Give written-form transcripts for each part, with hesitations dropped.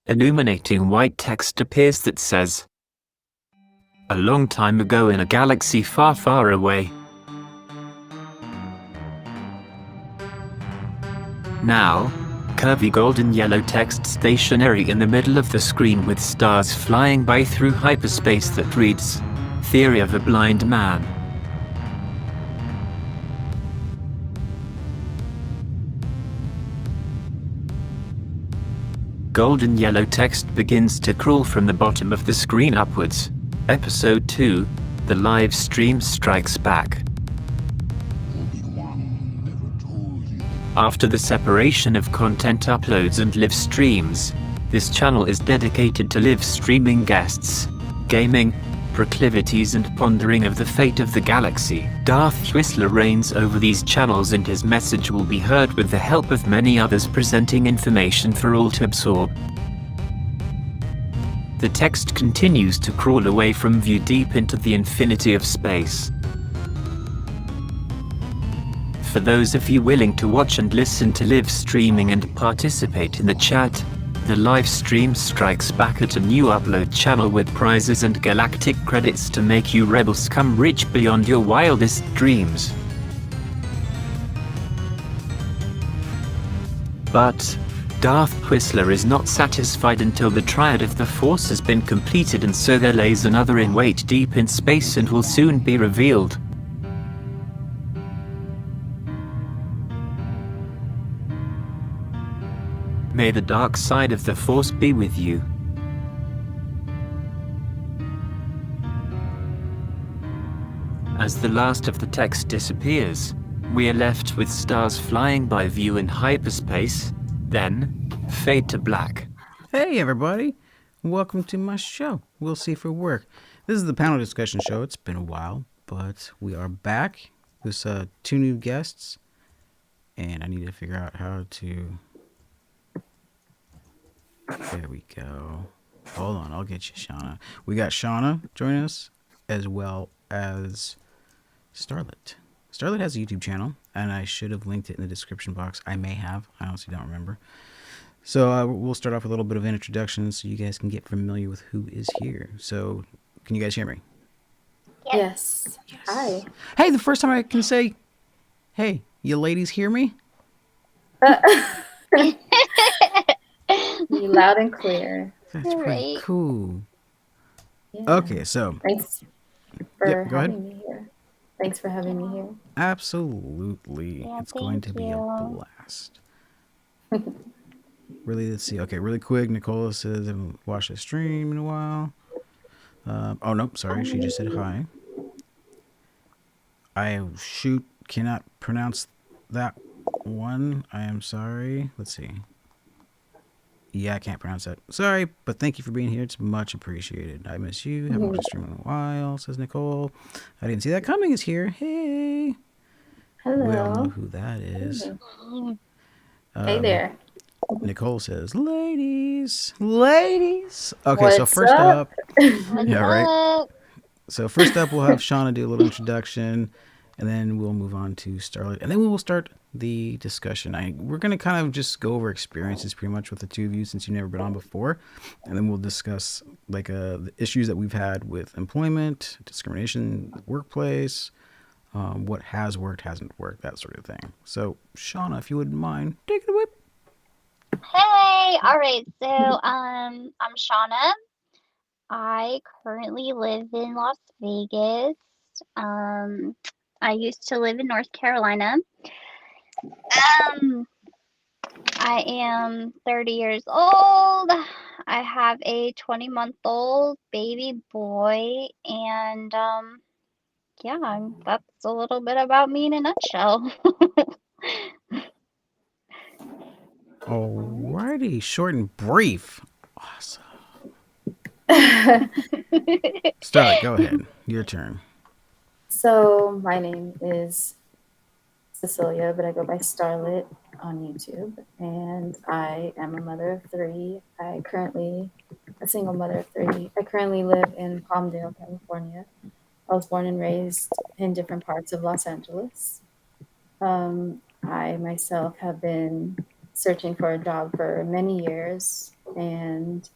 Illuminating white text appears that says, "A long time ago in a galaxy far, far away." Now, curvy golden yellow text stationary in the middle of the screen with stars flying by through hyperspace that reads, "Theory of a Blind Man." Golden yellow text begins to crawl from the bottom of the screen upwards. Episode 2, the live stream strikes back. After the separation of content uploads and live streams, this channel is dedicated to live streaming guests, gaming, proclivities and pondering of the fate of the galaxy. Darth Whistler reigns over these channels and his message will be heard with the help of many others presenting information for all to absorb. The text continues to crawl away from view deep into the infinity of space. For those of you willing to watch and listen to live streaming and participate in the chat, the live stream strikes back at a new upload channel with prizes and galactic credits to make you rebels come rich beyond your wildest dreams. But Darth Whistler is not satisfied until the triad of the Force has been completed, and so there lays another in wait deep in space and will soon be revealed. May the dark side of the Force be with you. As the last of the text disappears, we are left with stars flying by view in hyperspace, then fade to black. Hey everybody, welcome to my show, We'll See for Work. This is the panel discussion show. It's been a while, but we are back with 2 new guests, and I need to figure out how to... There we go. Hold on, I'll get you Shawnna. We got Shawnna joining us, as well as Starlit. Starlit has a YouTube channel, and I should have linked it in the description box. I may have. I honestly don't remember. So we'll start off with a little bit of an introduction so you guys can get familiar with who is here. So, can you guys hear me? Yes. Hi. Hey, the first time I can say, hey, you ladies hear me? You loud and clear. That's pretty cool. Yeah. Okay, so. Thanks for go ahead. having me here. Thanks for having me here. Absolutely. Yeah, it's going to be a you. blast. Really, let's see. Okay, really quick. Nicola says, I haven't watched a stream in a while. Oh, nope, sorry. She just said hi. I cannot pronounce that one. I am sorry. Let's see. Yeah, I can't pronounce that. Sorry, but thank you for being here. It's much appreciated. I miss you. Haven't watched a stream in a while, says Nicole. I didn't see that coming is here. Hey. Hello. We all know who that is. Hey there. Nicole says, ladies. Okay, What's so first up. What's Yeah, right. up? So first up, we'll have Shawnna do a little introduction, and then we'll move on to Starlit, and then we will start the discussion. We're going to kind of just go over experiences pretty much with the two of you since you've never been on before, and then we'll discuss like the issues that we've had with employment, discrimination, workplace, what has worked, hasn't worked, that sort of thing. So Shawnna, if you wouldn't mind, take it away. Hey, all right. So, I'm Shawnna. I currently live in Las Vegas. I used to live in North Carolina. I am 30 years old. I have a 20-month-old baby boy, and yeah, that's a little bit about me in a nutshell. Alrighty, short and brief. Awesome. Starlit, go ahead. Your turn. So my name is Cecilia, but I go by Starlit on YouTube, and I am a mother of 3. A single mother of 3. I currently live in Palmdale, California. I was born and raised in different parts of Los Angeles. I myself have been searching for a job for many years, and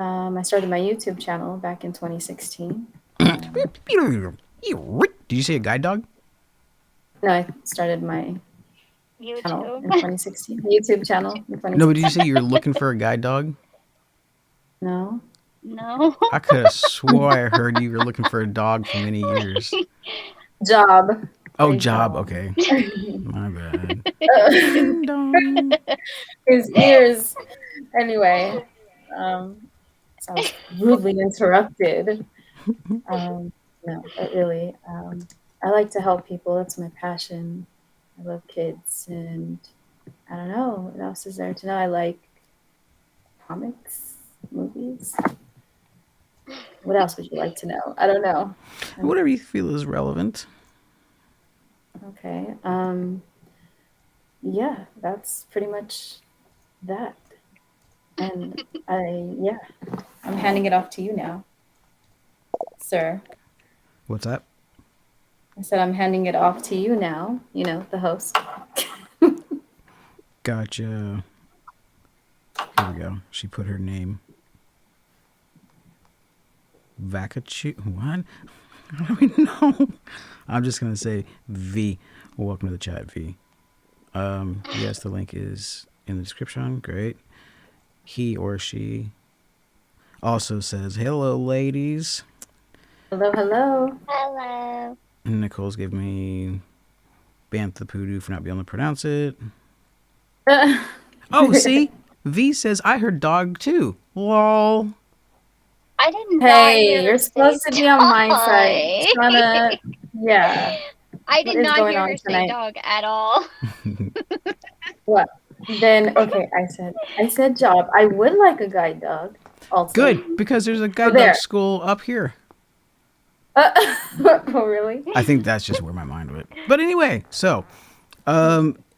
I started my YouTube channel back in 2016. Did you say a guide dog? No, I started my channel YouTube. in 2016. YouTube channel in 2016. No, but did you say you were looking for a guide dog? No. No. I could have swore I heard you were looking for a dog for many years. Job. Oh, A job. Okay. My bad. Uh, Ding dong. His ears. Anyway, so I was rudely interrupted. No, but really, I like to help people. That's my passion. I love kids, and I don't know what else is there to know. I like comics, movies. What else would you like to know? I don't know. Whatever you feel is relevant. Okay. Yeah, that's pretty much that. And I'm handing it off to you now, sir. What's that? I said I'm handing it off to you now, the host. Gotcha. Here we go. She put her name. Vakachu. What? I don't even know. I'm just going to say V. Welcome to the chat, V. Yes, the link is in the description. Great. He or she also says, hello, ladies. Hello, hello. Hello. Nicole's giving me Bantha Poodoo for not being able to pronounce it. Oh, see? V says, I heard dog too. Lol. I didn't. Hey, you're supposed to be on my side. Shawnna, yeah. I What did is not going hear on her say tonight? dog at all. What? Then okay, I said job. I would like a guide dog. Also. Good, because there's a guide there. dog school up here. Oh, really? I think that's just where my mind went. But anyway, so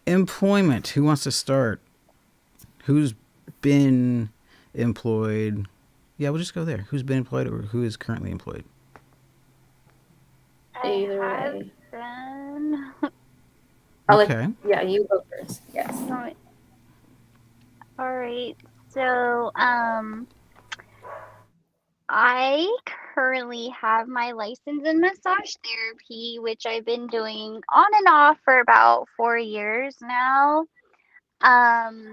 employment. Who wants to start? Who's been employed? Yeah, we'll just go there. Who's been employed or who is currently employed? Either I have way. been. Okay. Yeah, you go first. Yes. All right. So, I currently have my license in massage therapy, which I've been doing on and off for about 4 years now. I've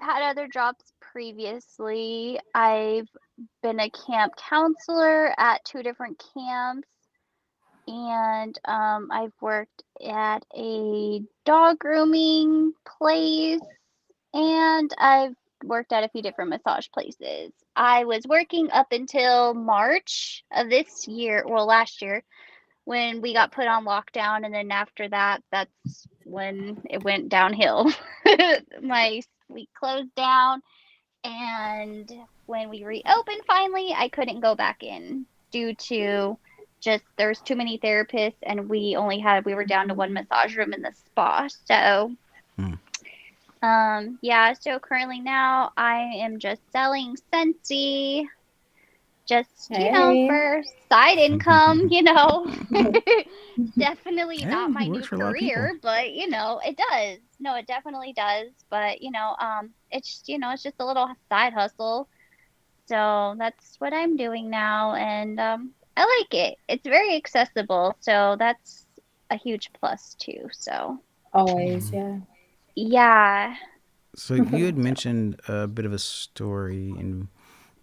had other jobs previously. I've been a camp counselor at 2 different camps, and I've worked at a dog grooming place, and I've worked at a few different massage places. I was working up until March of this year, well, last year, when we got put on lockdown, and then after that, that's when it went downhill. We closed down, and when we reopened finally, I couldn't go back in due to just there's too many therapists, and we were down to one massage room in the spa. So yeah, so currently now I am just selling Scentsy, just for side income, Definitely not Hey, my it new works for a lot of career, people. but it does. No, it definitely does. But it's it's just a little side hustle. So that's what I'm doing now, and I like it. It's very accessible, so that's a huge plus too. So Always, yeah. yeah. So you had mentioned a bit of a story in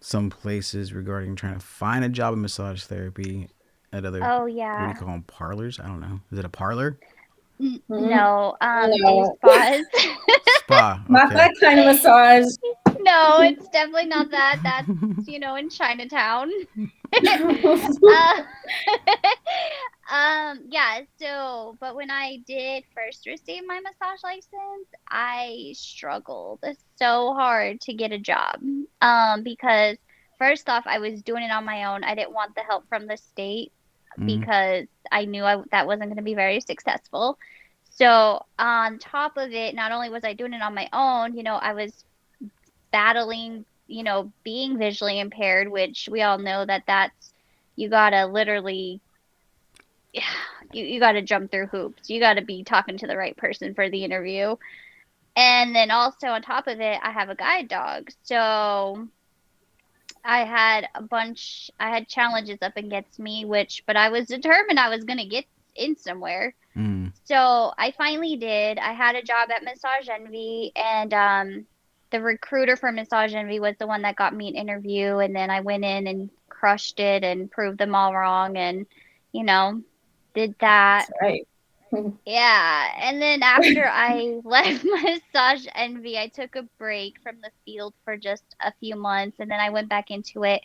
some places regarding trying to find a job in massage therapy at other, Oh what do you yeah. call them, parlors? I don't know. Is it a parlor? No, day No. spas. Spa. Not Okay. that kind of massage. No, it's definitely not that. That's, in Chinatown. uh, yeah, so, but when I did first receive my massage license, I struggled so hard to get a job. Because first off, I was doing it on my own. I didn't want the help from the state because I knew that wasn't going to be very successful. So on top of it, not only was I doing it on my own, I was battling, being visually impaired, which we all know that's, you gotta literally, you gotta jump through hoops. You gotta be talking to the right person for the interview. And then also on top of it, I have a guide dog. So I had challenges up against me, but I was determined I was going to get in somewhere. Mm. So I finally did. I had a job at Massage Envy, and the recruiter for Massage Envy was the one that got me an interview, and then I went in and crushed it and proved them all wrong, and you know, did that. That's right. Yeah, and then after I left Massage Envy, I took a break from the field for just a few months, and then I went back into it.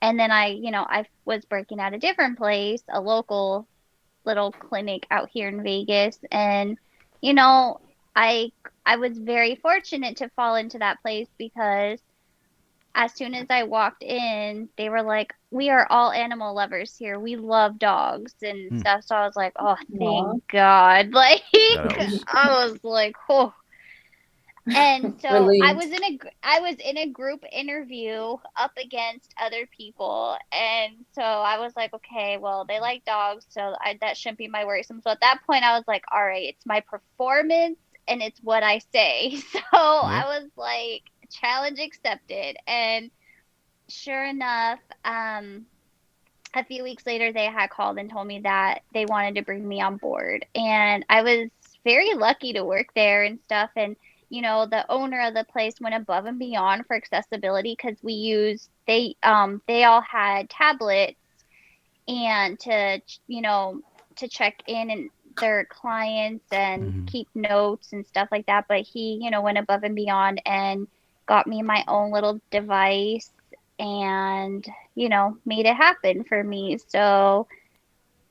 And then I was working at a different place, a local little clinic out here in Vegas, and you know, I I was very fortunate to fall into that place because as soon as I walked in, they were like, "We are all animal lovers here. We love dogs and Mm. stuff." So I was like, "Oh, Aw. thank God!" Like That helps. I was like, "Oh." And so Relieved. I was in a group interview up against other people, and so I was like, okay, well they like dogs, so that shouldn't be my worrisome. So at that point, I was like, all right, it's my performance and it's what I say. So Yep. I was like, challenge accepted, and sure enough, a few weeks later, they had called and told me that they wanted to bring me on board. And I was very lucky to work there and stuff. And, the owner of the place went above and beyond for accessibility because they all had tablets and to check in and their clients and Mm-hmm. keep notes and stuff like that. But he, went above and beyond and got me my own little device and made it happen for me. So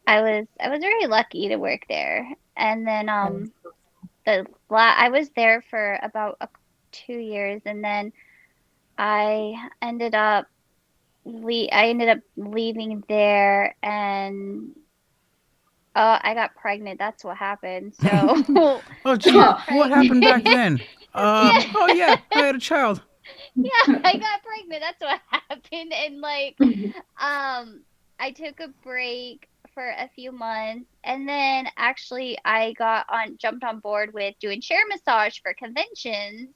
I was very lucky to work there. And then That's I was there for about 2 years, and then I ended up I ended up leaving there, and I got pregnant. That's what happened. So Oh, I gee, got awesome. what pregnant. happened back then? Oh yeah, I had a child. Yeah, I got pregnant. That's what happened. And like, I took a break for a few months, and then actually I jumped on board with doing chair massage for conventions,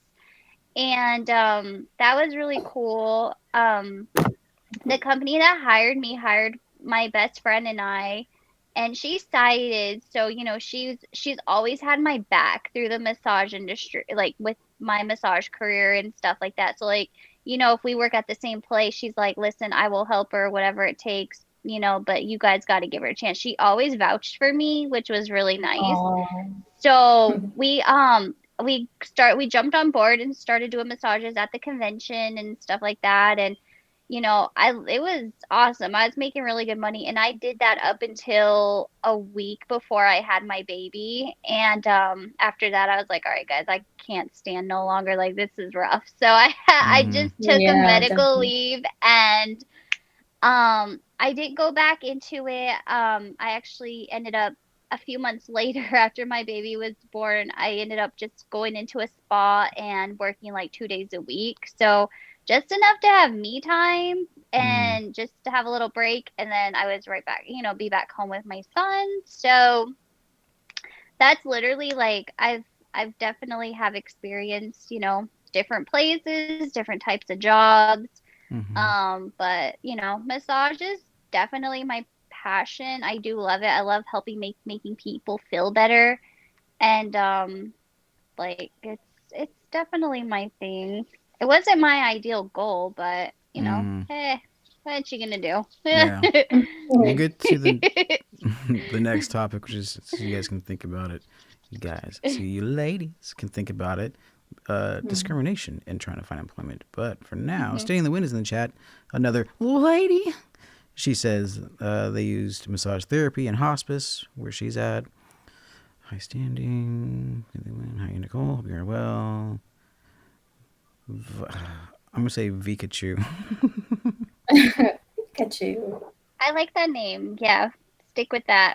and that was really cool. The company that hired me hired my best friend and I, and she's sighted, so she's always had my back through the massage industry, like with my massage career and stuff like that. So like, if we work at the same place, she's like, "Listen, I will help her whatever it takes." But you guys got to give her a chance. She always vouched for me, which was really nice. Aw. So we jumped on board and started doing massages at the convention and stuff like that. And I it was awesome. I was making really good money, and I did that up until a week before I had my baby. And after that, I was like, all right, guys, I can't stand no longer. Like this is rough. So I Mm-hmm. just took a Yeah, medical definitely. leave, and I didn't go back into it. I actually ended up a few months later after my baby was born, I ended up just going into a spa and working like 2 days a week. So just enough to have me time Mm. and just to have a little break. And then I was right back, be back home with my son. So that's literally like I've definitely have experienced, different places, different types of jobs. Mm-hmm. But massage is definitely my passion. I do love it. I love helping making people feel better, and like it's definitely my thing. It wasn't my ideal goal, but Mm. what you gonna do? Yeah. We'll Mhm. get to the the next topic, which is so you guys can think about it. You guys, so you ladies can think about it. Discrimination in trying to find employment. But for now, Mhm. Stay in the Wind is in the chat. Another lady. She says they used massage therapy and hospice where she's at. High standing. Hi, Nicole. Hope you're well. I'm gonna say Vikachu. Pikachu. I like that name. Yeah, stick with that.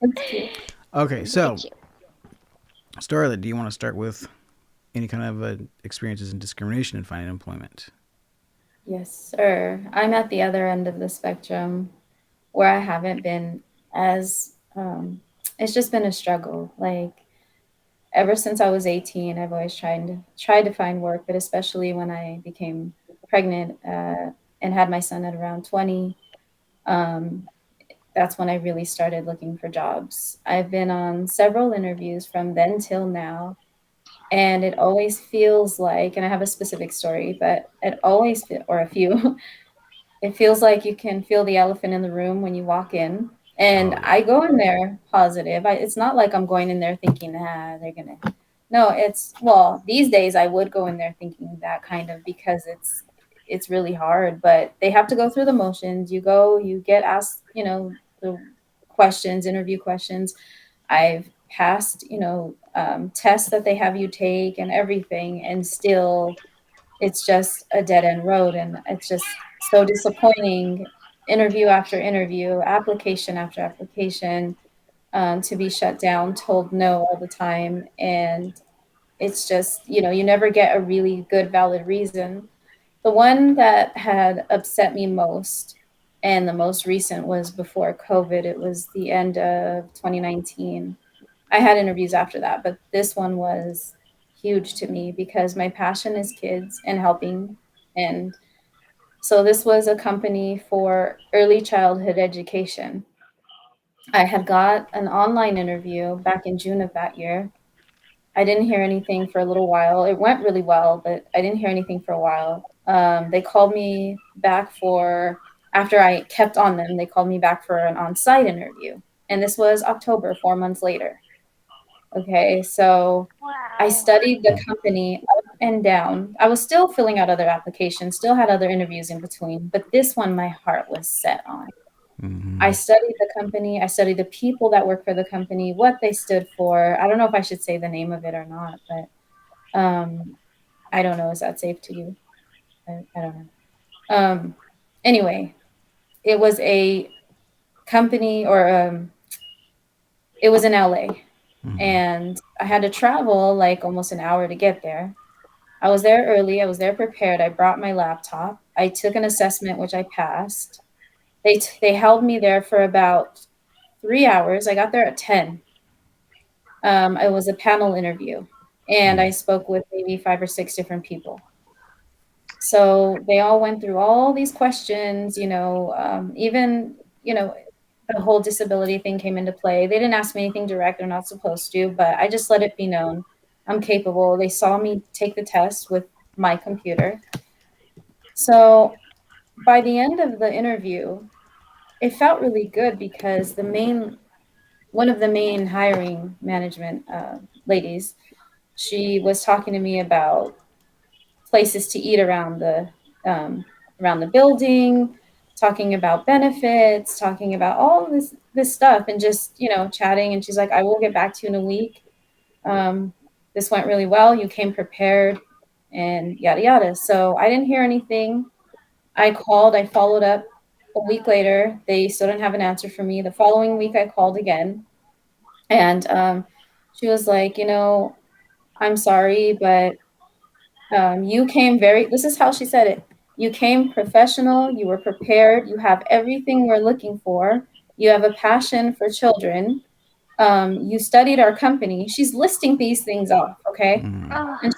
That's cute. Okay, so Pikachu. Starlet, do you want to start with any kind of experiences in discrimination in finding employment? Yes, sir. I'm at the other end of the spectrum where I haven't been as it's just been a struggle. Like ever since I was 18, I've always tried to find work, but especially when I became pregnant and had my son at around 20, um, that's when I really started looking for jobs. I've been on several interviews from then till now, and it always feels like, and I have a specific story, but it always or a few, it feels like you can feel the elephant in the room when you walk in. And Oh yeah. I go in there positive. It's not like I'm going in there thinking, they're gonna. No, it's well, these days I would go in there thinking that kind of because it's really hard, but they have to go through the motions. You go, you get asked, the questions, interview questions. I've passed, tests that they have you take and everything, and still it's just a dead end road. And it's just so disappointing. Interview after interview, application after application, to be shut down, told no all the time. And it's just, you never get a really good, valid reason. The one that had upset me most and the most recent was before COVID. It was the end of 2019. I had interviews after that, but this one was huge to me because my passion is kids and helping. And so this was a company for early childhood education. I had got an online interview back in June of that year. I didn't hear anything for a little while. It went really well, but I didn't hear anything for a while. They called me back after I kept on them, they called me back for an on site interview. And this was October, 4 months later. Okay, so I Wow. studied the company up and down. I was still filling out other applications, still had other interviews in between, but this one my heart was set on. I Hmm. studied the company, I studied the people that work for the company, what they stood for. I don't know if I should say the name of it or not, but I don't know. Is that safe to you? I don't know. Um, anyway, it was a company or it was in LA, Hmm. and I had to travel like almost an hour to get there. I was there early. I was there prepared. I brought my laptop. I took an assessment, which I passed. They held me there for about 3 hours. I got there at 10. It was a panel interview, and I spoke with maybe 5 or 6 different people. So they all went through all these questions, even, the whole disability thing came into play. They didn't ask me anything direct. They're not supposed to, but I just let it be known I'm capable. They saw me take the test with my computer. So by the end of the interview, it felt really good because one of the main hiring management ladies, she was talking to me about places to eat um, around the building, talking about benefits, talking about all this stuff, and just chatting. And she's like, "I will get back to you in a week. Um, this went really well. You came prepared, and yada yada." So I didn't hear anything. I called. I followed up a week later. They still didn't have an answer for me. The following week, I called again, and she was like, "I'm sorry, but you came this is how she said it. You came professional, you were prepared, you have everything we're looking for, you have a passion for children, you studied our company." She's listing these things off, okay? Oh, And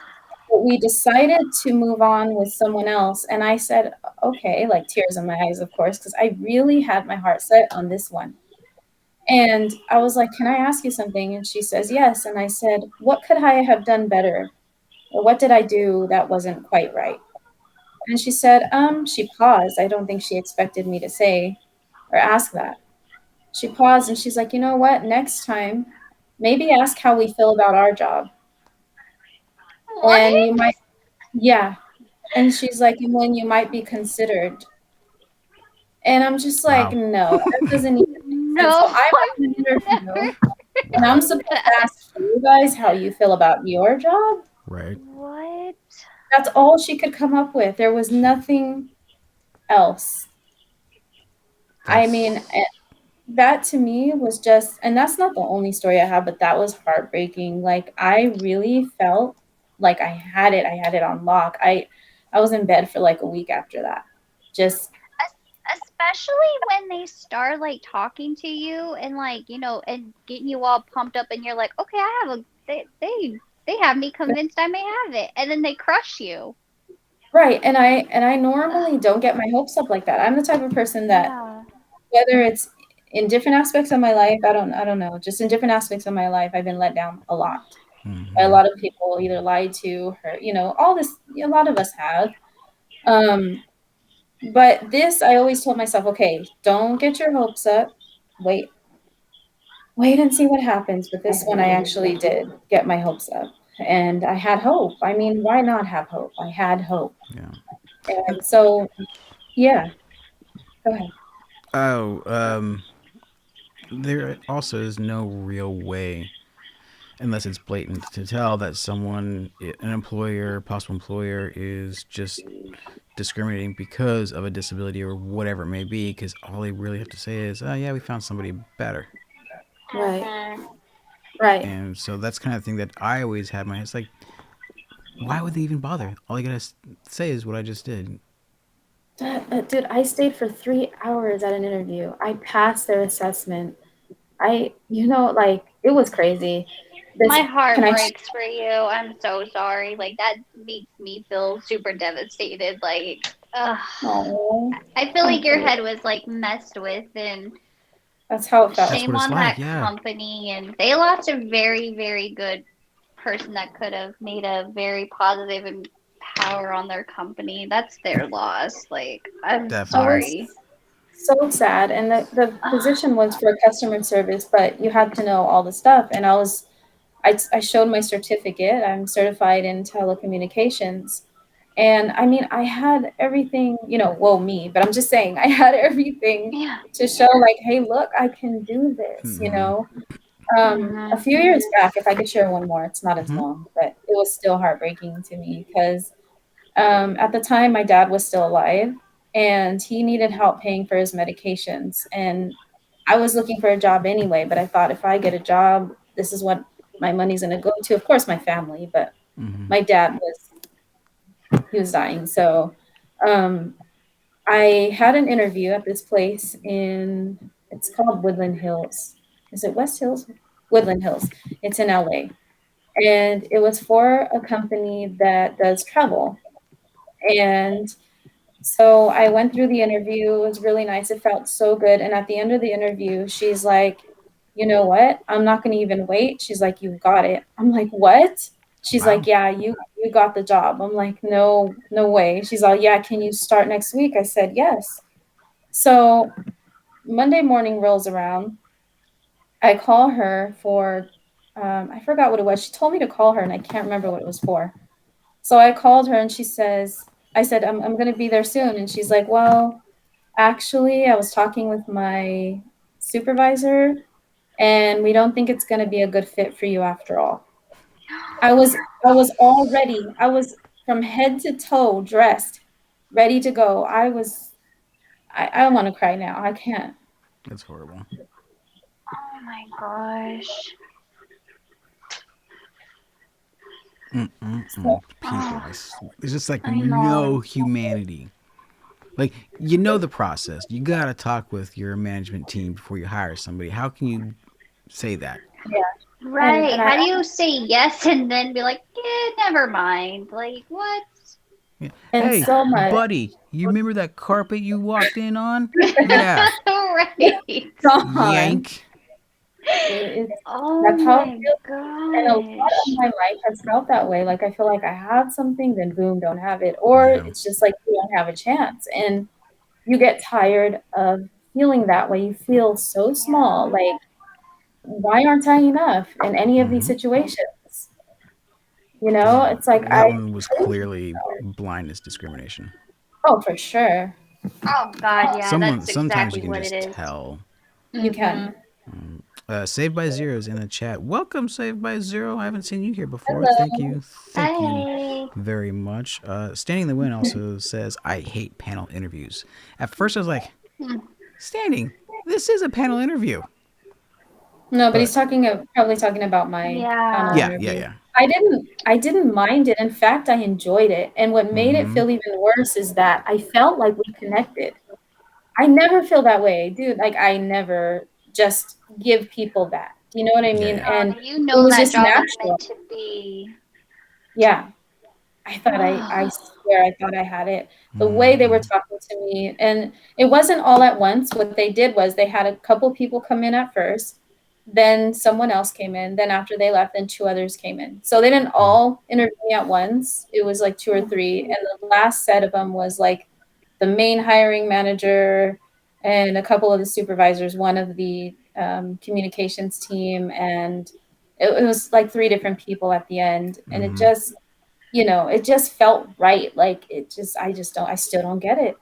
we decided to move on with someone else. And I said, okay, like tears in my eyes, of course, because I really had my heart set on this one. And I was like, can I ask you something? And she says, yes. And I said, what could I have done better? Or what did I do that wasn't quite right? And she said, she paused. I don't think she expected me to say or ask that. She paused and she's like, you know what? Next time, maybe ask how we feel about our job. what? And you might, yeah. And she's like, and then you might be considered. And I'm just like, Wow. no, that doesn't even make sense. So No, I'm I've at an never interview and Wow. I'm heard supposed to that. ask you guys how you feel about your job. Right. What? That's all she could come up with. There was nothing else. I mean, That's that to me was just, and that's not the only story I have, but that was heartbreaking. Like I really felt like I had it on lock. I was in bed for like a week after that. Just especially when they start like talking to you and like and getting you all pumped up, and you're like, okay, I have a they have me convinced I may have it, and then they crush you. Right. And I normally don't get my hopes up like that. I'm the type of person that Yeah. whether it's in different aspects of my life, I don't know, just in different aspects of my life, I've been let down a lot by a Mm-hmm. lot of people, either lied to, hurt, all this. A lot of us have. Um, but this, I always told myself, okay, don't get your hopes up. Wait, wait and see what happens. But this one, I actually did get my hopes up, and I had hope. I mean, why not have hope? I had hope, Yeah. And and so yeah. Go ahead. oh, there also is no real way, unless it's blatant, to tell that someone, an employer, possible employer, is just discriminating because of a disability or whatever it may be. Because all they really have to say is, "Oh yeah, we found somebody better." Right. Mhm. Right. And so that's kind of thing that I always had in my head. It's like, why would they even bother? All you gotta say is what I just did. Dude, I stayed for 3 hours at an interview. I passed their assessment. Like, it was crazy. This My heart can I? breaks for you. I'm so sorry. Like that makes me feel super devastated. Like, ugh. Oh, I feel like thank your you. head was like messed with, and That's how it felt. That's what shame it's on like. that Yeah, company. And they lost a very, very good person that could have made a very positive and power on their company. That's their loss. Like, I'm I definitely. was sorry. so sad, and the position was for customer service, but you had to know all the stuff. And I showed my certificate. I'm certified in telecommunications. And I mean, I had everything, well, me, but I'm just saying, I had everything Yeah. to show, like, hey, look, I can do this. Mm-hmm. A Mhm. few years back, if I could share one more, it's not as Mm-hmm. long, but it was still heartbreaking to me because at the time my dad was still alive and he needed help paying for his medications. And I was looking for a job anyway, but I thought if I get a job, this is what my money's going to go to. Of course, my family, but Mm-hmm. my dad he was dying. So um, I had an interview at this place it's called Woodland Hills. Is it West Hills? Woodland Hills. It's in LA. And it was for a company that does travel. And so I went through the interview. It was really nice. It felt so good. And at the end of the interview, she's like, you know what? I'm not going to even wait. She's like, you've got it. I'm like, what? She's like, Wow. yeah, you got the job. I'm like, no, no way. She's all, yeah, can you start next week? I said, yes. So Monday morning rolls around. I call her for, I forgot what it was. She told me to call her and I can't remember what it was for. So I called her and I said, I'm going to be there soon. And she's like, well, actually, I was talking with my supervisor and we don't think it's going to be a good fit for you after all. I was from head to toe dressed, ready to go. I want to cry now. I can't. That's horrible. Oh my gosh. Mm-mm-mm. So, People, Oh, there's just like I know. no humanity. Like, you know the process. You gotta talk with your management team before you hire somebody. How can you say that? yeah. And Right. and I How do you say yes and then be like, yeah, never mind? Like, what? Yeah. and Hey, so much. buddy, you remember that carpet you walked in on? Yeah. Right. Gone. Yank. It's Oh That's how it my feels. And a lot of gosh. my life has felt that way. Like I feel like I have something, then boom, don't have it. Or Yeah. it's just like you don't have a chance. And you get tired of feeling that way. You feel so small. Yeah. Like, why aren't I enough in any of these Mm-hmm. situations? Yeah. It's like That one was clearly blindness discrimination. oh, for sure. Oh God, yeah, that's Sometimes you exactly can what it just is. tell. You can. Mhm. Saved by Zero's in the chat. Welcome, Saved by Zero. I haven't seen you here before. Thank Hello. you. Thank you Hey. very much. Standing the Win also says, I hate panel interviews. At first, I was like, Hmm. Standing, this is a panel interview. No, but But he's probably talking about my panel Yeah. yeah, yeah, interview. yeah. I didn't mind it. In fact, I enjoyed it. And what made it Mm-hmm. feel even worse is that I felt like we connected. I never feel that way, dude. Like I never just give people that. Do you know what I Yeah, mean? yeah. And You it know was that just job is natural. meant to be. Yeah. I thought I swear I thought I had it. The way they were talking to me, and it wasn't all at once. What they did was they had a couple people come in at first, then someone else came in, then after they left, then two others came in. So they didn't all interview me at once. It was like two or three, and the last set of them was like the main hiring manager and a couple of the supervisors, one of the communications team, and it was like three different people at the end, and it just it just felt right. Like I still don't get it.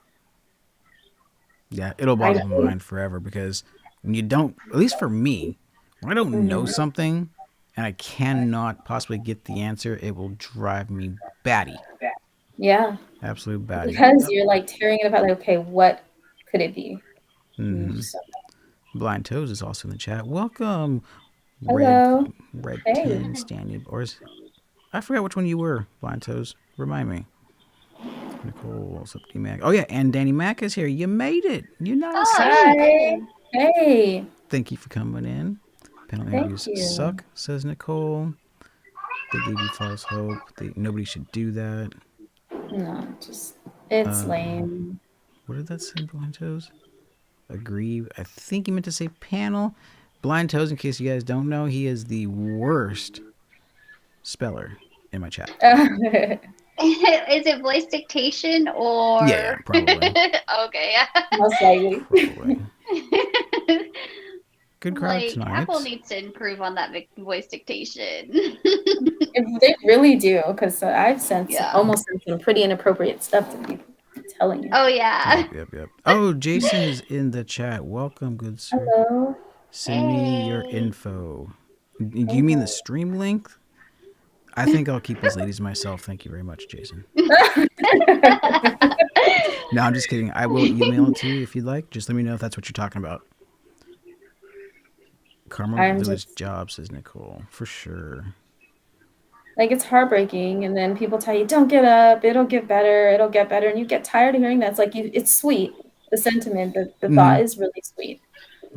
Yeah, it'll I boggle my mind forever because when you don't, at least for me, when I don't know Mhm. something and I cannot possibly get the answer, it will drive me batty. Yeah, Absolute batty. because you're like tearing it apart. Like, okay, what could it be? You Mm-hmm. just don't know. Blind Toes is also in the chat. Welcome, Red Hello. Red Hey. 10 Standing. I forgot which one you were, Blind Toes. Remind me. Nicole, what's up, D Mac? Oh, yeah, and Danny Mac is here. You made it. United Oh, States. Hi. yay. Hey. Thank you for coming in. Panel Thank interviews you. suck, says Nicole. They gave you false hope. Nobody should do that. No, just it's Uh, lame. what did that say, Blind Toes? Agree. I think he meant to say panel. Blind Toes, in case you guys don't know, he is the worst speller in my chat. Is it voice dictation Yeah, or? probably. Okay. Most likely. Probably. Good crowd Like Apple tonight. needs to improve on that voice dictation. They really do, because I've Yeah. almost sent some pretty inappropriate stuff to people. I'm telling you. Oh yeah. Yep. Oh, Jason is in the chat. Welcome, good sir. Hello. Send me your Hey. info. Do you mean the Okay. stream link? I think I'll keep those ladies myself. Thank you very much, Jason. No, I'm just kidding. I will email it to you if you'd like. Just let me know if that's what you're talking about. Carmel I'm Village just job, says Nicole. For sure. like, it's heartbreaking, and then people tell you, "Don't get up, it'll get better," and you get tired of hearing that. It's like it's sweet, the sentiment, the Mm-hmm. thought is really sweet,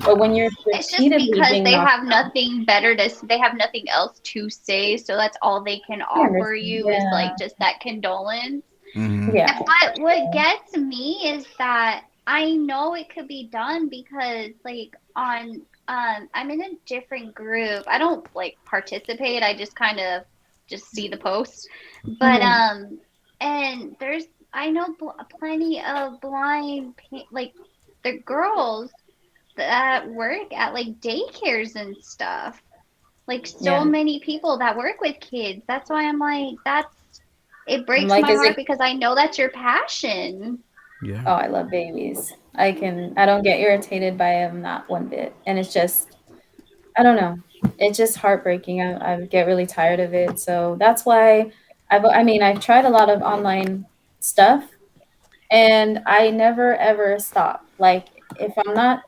but when Yeah. you're It's just repeatedly because being they knocked have down, nothing better they have nothing else to say, so that's all they can I offer understand. you is like just that condolence. Mm-hmm. Yeah. But what gets me is that I know it could be done because like on I'm in a different group. I don't like participate. I just kind of just see the posts. But Mhm. and there's I know plenty of like the girls that work at like daycares and stuff. Like so Yeah. many people that work with kids. That's why I'm like it I'm breaks like, my is heart it because I know that's your passion. Yeah. oh, I love babies. I don't get irritated by them, not one bit, and it's just I don't know. It's just heartbreaking. I get really tired of it, so that's why I've tried a lot of online stuff, and I never ever stop. Like, if I'm not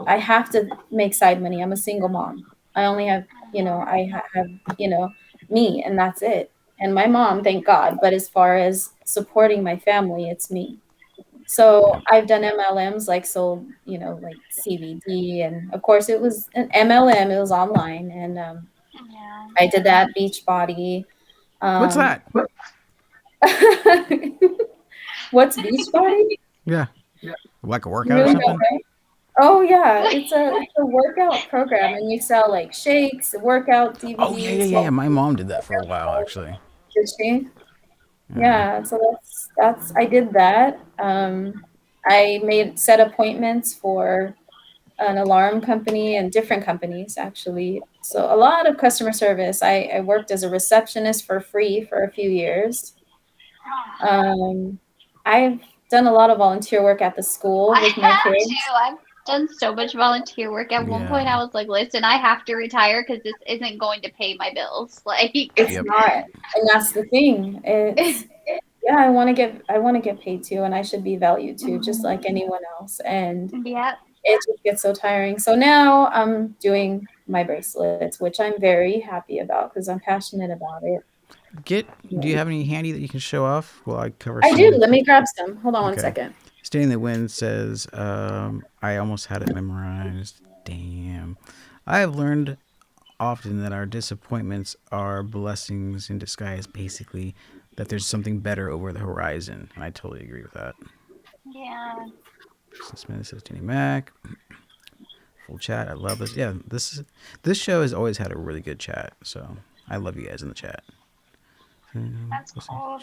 I have to make side money. I'm a single mom. I only have, have, me, and that's it. And my mom, thank God. But as far as supporting my family, it's me. So Yep. I've done MLMs, like sold, like CBD, and of course it was an MLM. It was online, and Yeah. I did that Beachbody. What's Um, that? what's Beachbody? Yeah. Like a You workout or really don't something? know? Oh yeah, it's a workout program, and you sell like shakes, workout Oh, yeah, yeah, DVDs. yeah, yeah. Well, My mom did that for a while, actually. did she? Yeah. Yeah, so that's I did that. I made set appointments for an alarm company and different companies actually. So a lot of customer service. I worked as a receptionist for free for a few years. Um, I've done a lot of volunteer work at the school I with my have kids. too. I've done so much volunteer work. At one point, I Yeah. was like, listen, I have to retire because this isn't going to pay my bills. Like, It's Yep. not, and that's the thing. Yeah, I want to get paid too, and I should be valued too, just like anyone else. And yeah. it just gets so tiring. So now I'm doing my bracelets, which I'm very happy about because I'm passionate about it. Do Yeah. you have any handy that you can show off while I cover I do. some? Let me grab some. Hold on one Okay. second. Stay in the Wind says, I almost had it memorized. Damn. I have learned often that our disappointments are blessings in disguise, basically, that there's something better over the horizon. And I totally agree with that. Yeah. Smith says, Jenny Mac. Full chat. I love this. Yeah, this show has always had a really good chat. So I love you guys in the chat. That's cool.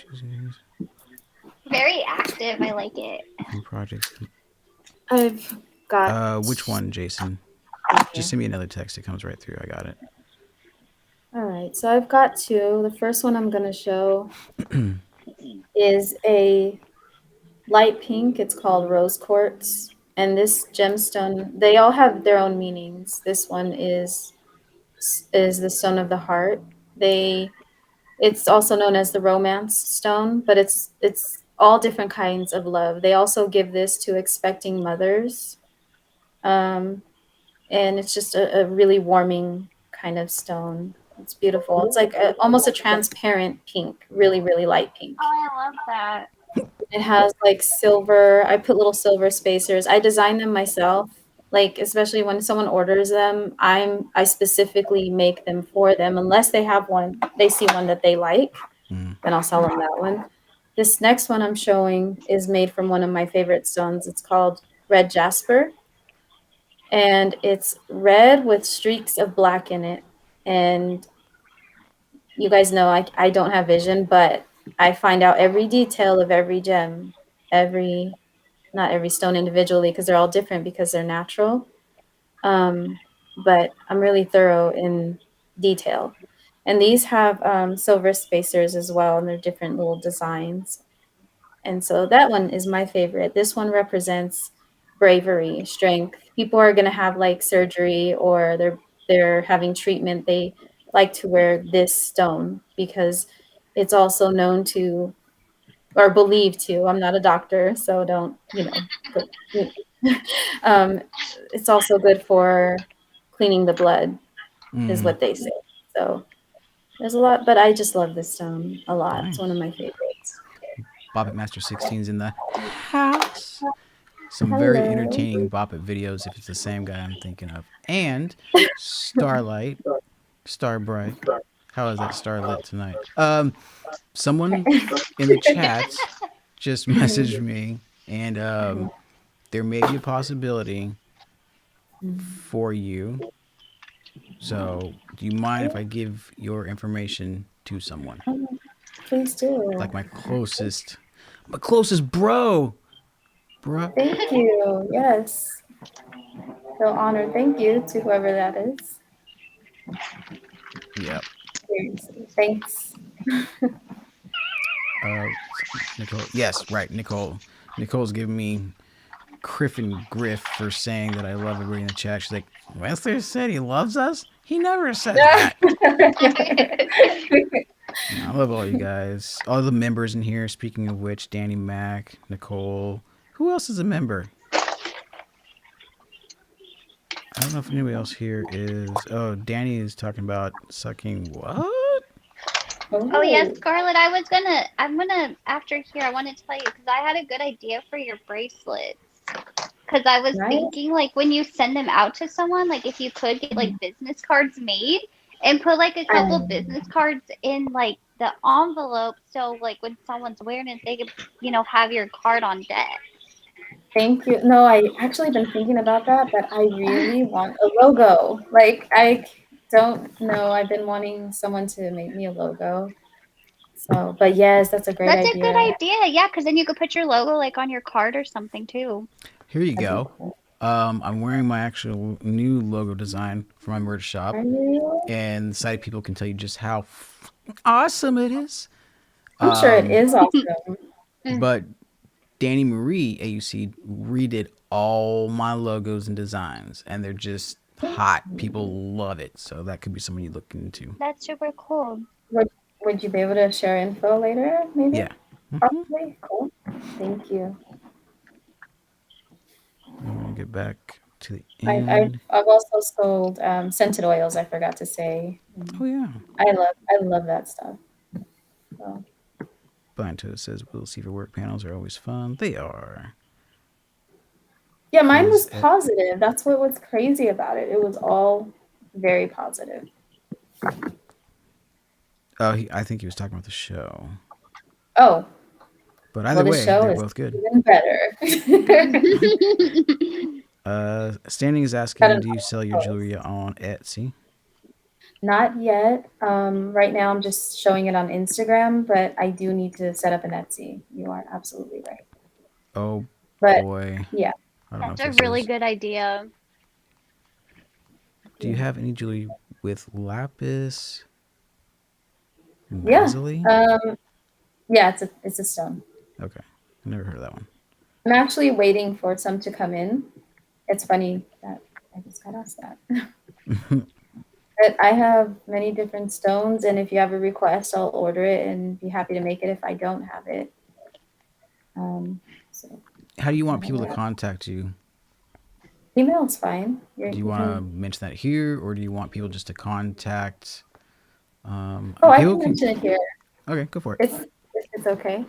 Very active. I like it. New projects. I've got. Which one, Jason? Thank Just you. send me another text. It comes right through. I got it. All right, so I've got two. The first one I'm going to show is a light pink. It's called rose quartz. And this gemstone, they all have their own meanings. This one is the stone of the heart. It's also known as the romance stone, but it's all different kinds of love. They also give this to expecting mothers. Um, and it's just a really warming kind of stone. It's beautiful. It's like almost a transparent pink, really, really light pink. Oh, I love that. It has like silver. I put little silver spacers. I design them myself. Like especially when someone orders them, I specifically make them for them. Unless they have one, they see one that they like, Mm. then I'll sell them that one. This next one I'm showing is made from one of my favorite stones. It's called red jasper, and it's red with streaks of black in it. And you guys know I don't have vision, but I find out every detail of every gem, every not every stone individually because they're all different because they're natural. Um, but I'm really thorough in detail. And these have silver spacers as well, and they're different little designs. And so that one is my favorite. This one represents bravery, strength. People are going to have like surgery or they're having treatment. They like to wear this stone because it's also known to or believed to. I'm not a doctor, so don't, put, um, it's also good for cleaning the blood is Mm. what they say. So there's a lot, but I just love this stone a lot. It's one of Nice. my favorites. Bop It Master 16's in the house. Some very Hello. entertaining Bop It videos if it's the same guy I'm thinking of. And Starlight, Starbright. How is that starlit tonight? Someone in the chats just messaged me, and there may be a possibility for you. So, do you mind if I give your information to someone? Please do. Like my closest bro. Thank you. Yes. Feel honored. Thank you to whoever that is. Yep. Thanks. Uh, Nicole. Yes, right, Nicole. Nicole's giving me criff and griff for saying that I love everybody in the chat. She's like, Wesley said he loves us? He never says that. I love all you guys. All the members in here. Speaking of which, Danny Mac, Nicole. Who else is a member? I don't know if anybody else here is. Oh, Danny is talking about sucking what? Oh yes, Scarlett. I'm gonna after here. I want to tell you because I had a good idea for your bracelets. Because I was Right? thinking like when you send them out to someone, like if you could get like business cards made and put like a couple business cards in like the envelope, so like when someone's wearing it, they could have your card on deck. Thank you. No, I actually been thinking about that, but I really want a logo. Like I don't know. I've been wanting someone to make me a logo. So, but yes, that's a great That's a good idea. idea, yeah. Because then you could put your logo like on your card or something too. Here you That'd be go. cool. I'm wearing my actual new logo design for my merch shop, Are you? and sighted people can tell you just how awesome it is. I'm sure it is awesome. But Danny Marie AUC redid all my logos and designs, and they're just hot. People love it, so that could be someone you look into. That's super cool. Would you be able to share info later? Maybe. Yeah. Probably. Cool. Thank you. I'm gonna get back to the I've end. also sold scented oils. I forgot to say. Oh yeah. I love that stuff. So. Biento says, "We'll see if your work panels are always fun. They are. Yeah, mine was Is it? positive. That's what was crazy about it. It was all very positive. Oh, I think he was talking about the show. Oh, But either well, the way, show they're is both good. even better. Standing is Got asking, an do you sell your post. jewelry on Etsy? Not yet. Right now, I'm just showing it on Instagram, but I do need to set up an Etsy. You are absolutely right. Oh But boy, yeah, I don't know That's if a this really is. good idea. Do you yeah, have any jewelry with lapis yeah. lazuli? Yeah. It's a stone. Okay, I never heard of that one. I'm actually waiting for some to come in. It's funny that I just got asked that. But I have many different stones, and if you have a request, I'll order it and be happy to make it if I don't have it. So How do you want I people to have that. contact you? Email is fine. Do you You want to can. mention that here, or do you want people just to contact? Oh, I People can can. mention it here. Okay, go for it. It's okay.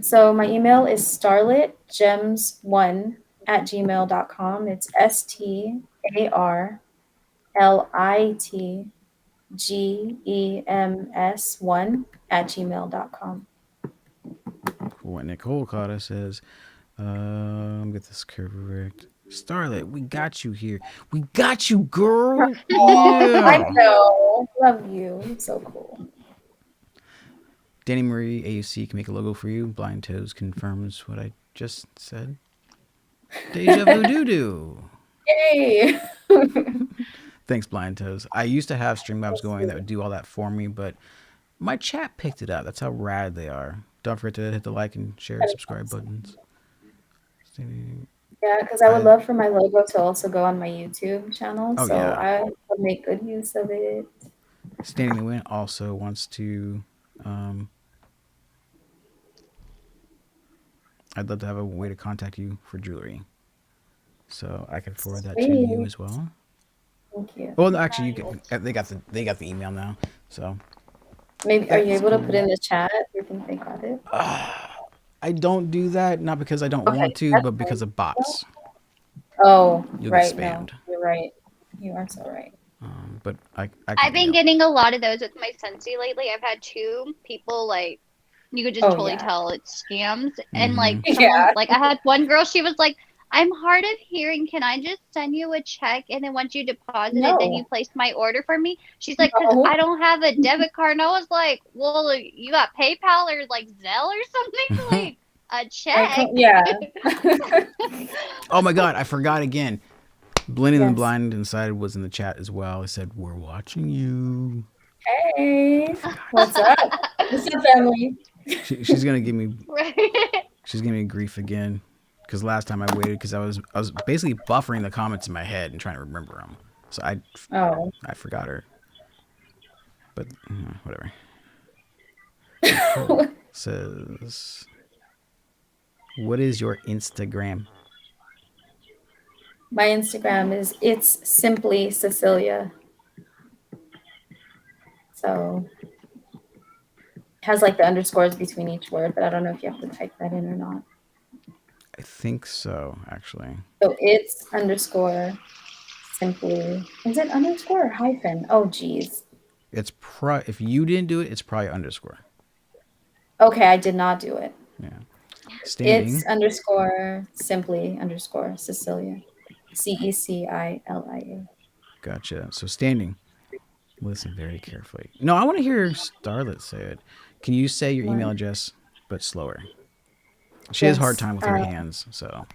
So my email is starlitgems1 @gmail.com. It's StarlitGems1 @gmail.com. Cool. What Nicole Cotta says. Get this correct. Starlit, we got you here. We got you, girl. Oh, I Yeah. know. Love you. You're so cool. Danny Marie AUC can make a logo for you. Blind Toes confirms what I just said. Deja vu doo doo. Yay. Thanks, Blind Toes. I used to have Streamlabs going that would do all that for me, but my chat picked it up. That's how rad they are. Don't forget to hit the like and share and subscribe buttons. Yeah, because I would love for my logo to also go on my YouTube channel. Oh So yeah. I would make good use of it. Standing the Wind also wants to. Um, I'd love to have a way to contact you for jewelry, so I could forward that to you Sweet. as well. Thank you. Well, no, actually, you can. They got the email now. So Maybe are you that's able to put cool. in the chat? You think they got it? I don't do that, not because I don't Okay, want to, that's but because of fine. bots. Oh, You'll get right. No, spammed. you're right. You are so right. But I can I've do been that. getting a lot of those with my Scentsy lately. I've had two people like you could just Oh totally yeah. tell it's scams. And Mm-hmm. like someone Yeah. like I had one girl, she was like, I'm hard of hearing. Can I just send you a check and then once you deposit it, then you No. place my order for me? She's like, because No. I don't have a debit card. And I was like, well, you got PayPal or like Zelle or something? Like a check. Yeah. Oh my God, I forgot again. Blending the Yes. Blind Inside was in the chat as well. It said, "We're watching you." Hey. What's up? What's up, family? She's gonna give me Right. she's giving me grief again because last time I waited because I was basically buffering the comments in my head and trying to remember them. So Oh. I forgot her. But whatever. Nicole says, "What is your Instagram?" My Instagram is it's simply Cecilia. So it has like the underscores between each word, but I don't know if you have to type that in or not. I think so, actually. So it's underscore simply. Is it underscore or hyphen? Oh geez. It's if you didn't do it, it's probably underscore. Okay, I did not do it. Yeah. It's Standing. underscore simply underscore Cecilia. CECILIA. Gotcha. So standing. Listen very carefully. No, I want to hear Starlit say it. Can you say your email address, but slower? She has a hard Yes. time with her hands, so.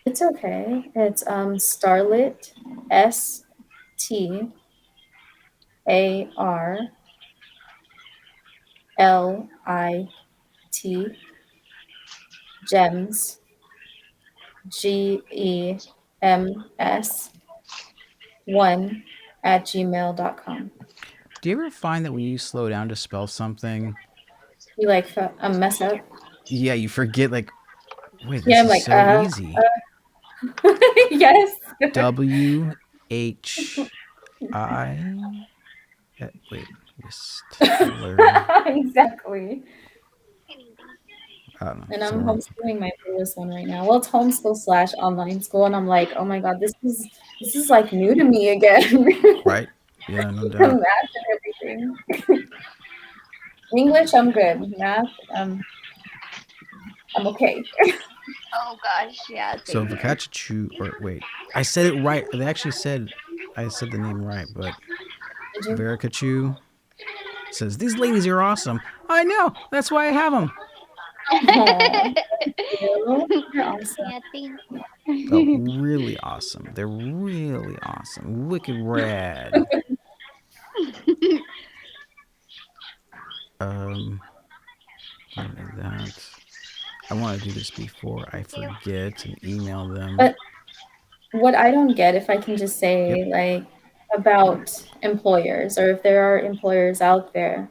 It's okay. It's Starlit STARLIT gems GEMS 1 @gmail.com. Do you ever find that when you slow down to spell something, You like mess up? yeah, you forget, like, wait, Yeah, this I'm is like so easy. yes. WHI. Wait, Whistler. Exactly. I don't know. And I'm Somewhere. homeschooling my oldest one right now. Well, it's homeschool slash online school, and I'm like, oh my god, this is like new to me again. Right? Yeah, no The doubt. math and everything. English, I'm good. Math, I'm okay. Oh gosh, yeah, So same here. Vakachu, or wait, I said it right. They actually said I said the name right, but Did you? Verikachu says these ladies are awesome. I know. That's why I have them. Aw, you're awesome. Yeah, thanks. Oh, really awesome. They're really awesome. Wicked rad. I don't need that. I want to do this before I forget and email them. But what I don't get, if I can just Yep. say, like, about employers, or if there are employers out there,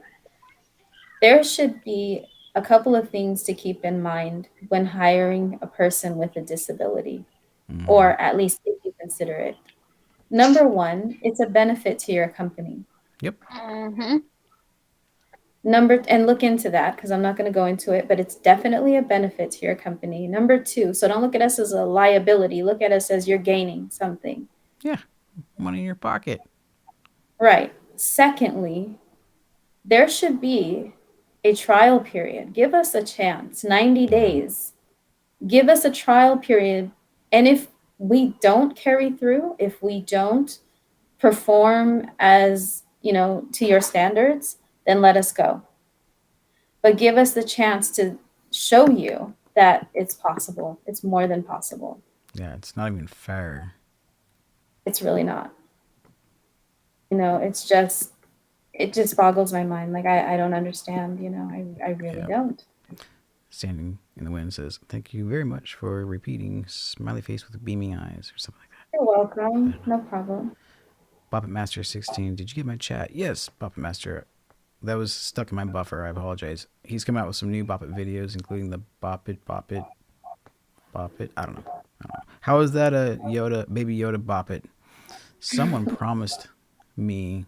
there should be a couple of things to keep in mind when hiring a person with a disability, Mm-hmm. or at least if you consider it. Number one, it's a benefit to your company. Yep. Mm-hmm. And look into that because I'm not going to go into it, but it's definitely a benefit to your company. Number two, so don't look at us as a liability. Look at us as you're gaining something. Yeah. Money in your pocket. Right. Secondly, there should be a trial period. Give us a chance, 90 days. Give us a trial period. And if we don't carry through, if we don't perform as, to your standards, then let us go. But give us the chance to show you that it's possible. It's more than possible. Yeah, it's not even fair. It's really not. It just boggles my mind. Like, I don't understand, I really Yeah. don't. Standing in the wind says, "Thank you very much for repeating." Smiley face with beaming eyes or something like that. You're welcome. No problem. Boppet Master 16. Did you get my chat? Yes, Boppet Master. That was stuck in my buffer. I apologize. He's come out with some new Boppet videos, including the Boppet. I don't know. How is that a Yoda, baby Yoda Boppet? Someone promised me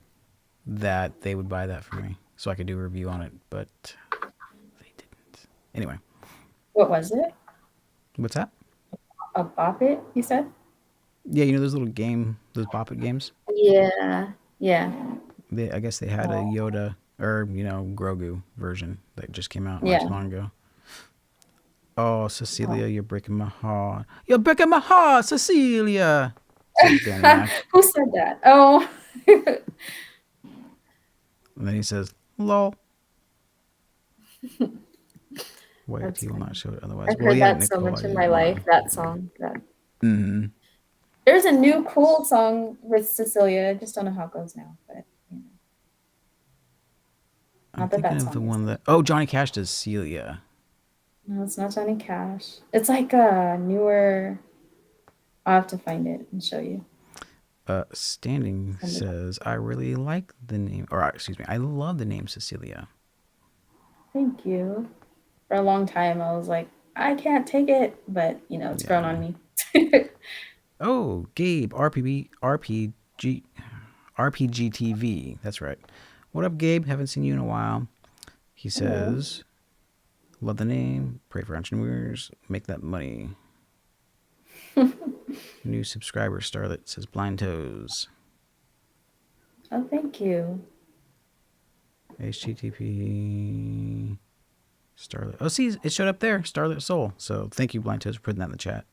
that they would buy that for me so I could do a review on it, but they didn't. Anyway, What was it? what's that? A bop it, you said? Yeah, those those Boppet games? Yeah. Yeah. I guess they had a Yoda or, Grogu version that just came out not too Yeah. long ago. Oh, Cecilia, you're breaking my heart. You're breaking my heart, Cecilia. Says Danny Mac. Who said that? Oh. And then he says, lol. Wait, That's he will funny. not show it otherwise. I've Well, heard yeah, that so Nicole, much I in my didn't life, know. that song. Mm-hmm. There's a new cool song with Cecilia. I just don't know how it goes now, but I'm not that thinking that of the song is. one that... Oh, Johnny Cash does Celia. No, it's not Johnny Cash. It's like a newer. I'll have to find it and show you. Standing says, I really like the name... Or, excuse me, I love the name Cecilia. Thank you. For a long time, I was like, I can't take it, but it's grown on me. Oh, Gabe, RPG TV. That's right. What up, Gabe? Haven't seen you in a while. He says, love the name. Pray for entrepreneurs. Make that money. New subscriber, Starlit, says Blind Toes. Oh, thank you. HTTP. Starlit. Oh, see, it showed up there. Starlit Soul. So thank you, Blind Toes, for putting that in the chat.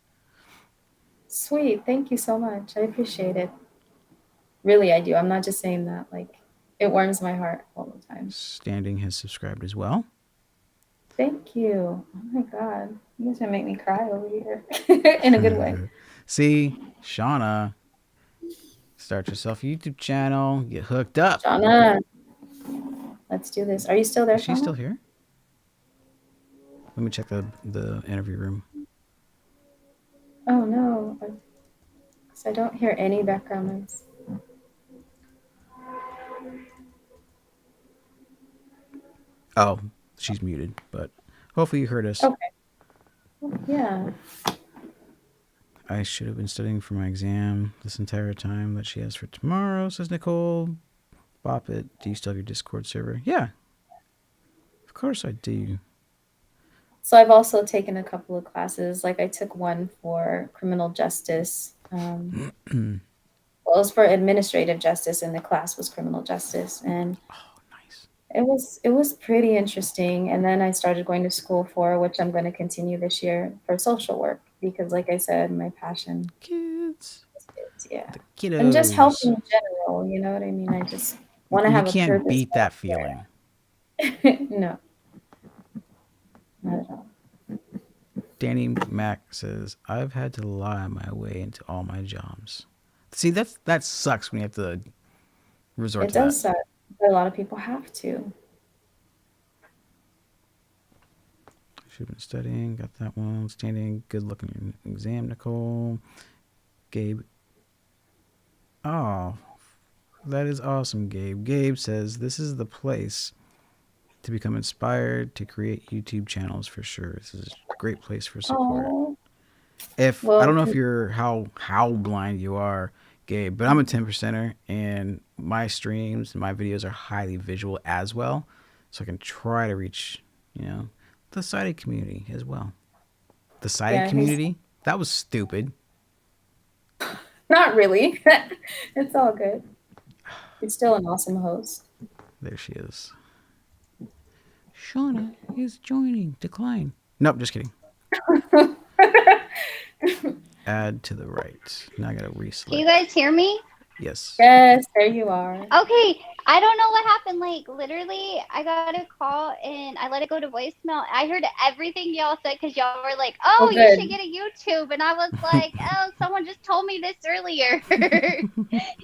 Sweet. Thank you so much. I appreciate it. Really, I do. I'm not just saying that. Like, it warms my heart all the time. Standing has subscribed as well. Thank you. Oh my God. You guys are gonna make me cry over here in a good way. See, Shawnna, start yourself a YouTube channel. Get hooked up. Shawnna, let's do this. Are you still there, Is she Shawnna? still here? Let me check the interview room. Oh no. Because I don't hear any background noise. Oh, she's muted, but hopefully you heard us. Okay. Yeah. I should have been studying for my exam this entire time that she has for tomorrow, says Nicole. Bop it. Do you still have your Discord server? Yeah. Of course I do. So I've also taken a couple of classes. Like I took one for criminal justice. Well, it was for administrative justice, and the class was criminal justice, and Oh, nice. it was pretty interesting. And then I started going to school for, which I'm going to continue this year, for social work because, like I said, my passion Kids. is yeah, The and just kiddos. helping in general. You know what I mean? I just want to You have a can't purpose. beat that feeling. No, not at all. Danny Mac says, I've had to lie my way into all my jobs. See, that sucks when you have to resort It to that. does suck, but a lot of people have to. Should have been studying. Got that one. Standing. Good looking exam, Nicole. Gabe. Oh, that is awesome, Gabe. Gabe says, this is the place to become inspired to create YouTube channels for sure. This is a great place for support. Oh, If I well, don't know if you're how blind you are, Gabe, but I'm a 10%er and my streams and my videos are highly visual as well. So I can try to reach, the sighted community as well. The sighted yeah, community? That was stupid. not really. It's all good. You're still an awesome host. There she is. Shawnna is joining. Decline. Nope, just kidding. Add to the right. Now I gotta reselect. Can you guys hear me? Yes. Yes, there you are. Okay, I don't know what happened. Like, literally, I got a call and I let it go to voicemail. I heard everything y'all said because y'all were like, oh, you good. should get a YouTube. And I was like, oh, someone just told me this earlier.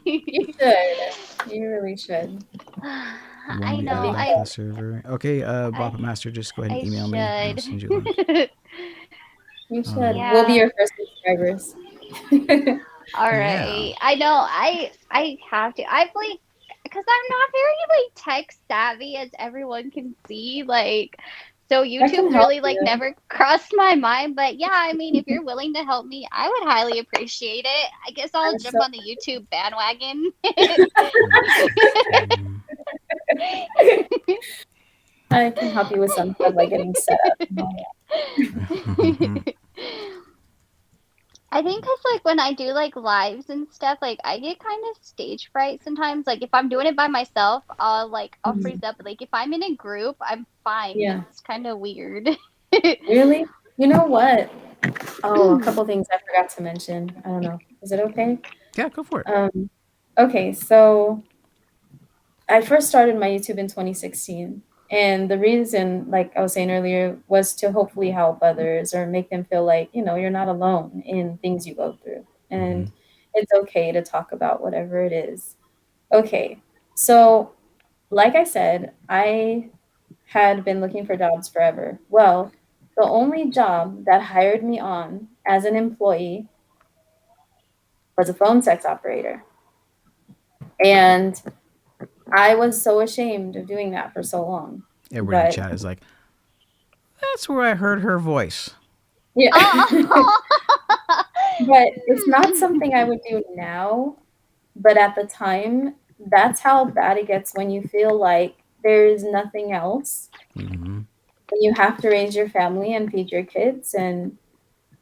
You should. You really should. I Won't know. add link to the server. Okay, Boppa I- Master, just go ahead and I email me. I'll should. send you a link. You should. Yeah. We'll be your first subscribers. All Yeah. right. I know. I have to. I've like, because I'm not very like tech savvy, as everyone can see. Like, so can YouTube help really like you. never crossed my mind. But yeah, I mean, if you're willing to help me, I would highly appreciate it. I guess I'll I'm jump so- on the YouTube bandwagon. I can help you with some stuff like getting set up. and all that. I think because like when I do like lives and stuff, like I get kind of stage fright sometimes. Like if I'm doing it by myself, I'll freeze up. But like if I'm in a group, I'm fine. Yeah. It's kind of weird. Really? You know what? Oh, a couple things I forgot to mention. I don't know. Is it okay? Yeah, go for it. Okay, so I first started my YouTube in 2016. And the reason, like I was saying earlier, was to hopefully help others or make them feel like, you're not alone in things you go through. And it's okay to talk about whatever it is. Okay, so like I said, I had been looking for jobs forever. Well, the only job that hired me on as an employee was a phone sex operator. And I was so ashamed of doing that for so long. Everyone in But chat is like, that's where I heard her voice. yeah, Oh. but it's not something I would do now. But at the time, that's how bad it gets when you feel like there is nothing else. Mm-hmm. When you have to raise your family and feed your kids, and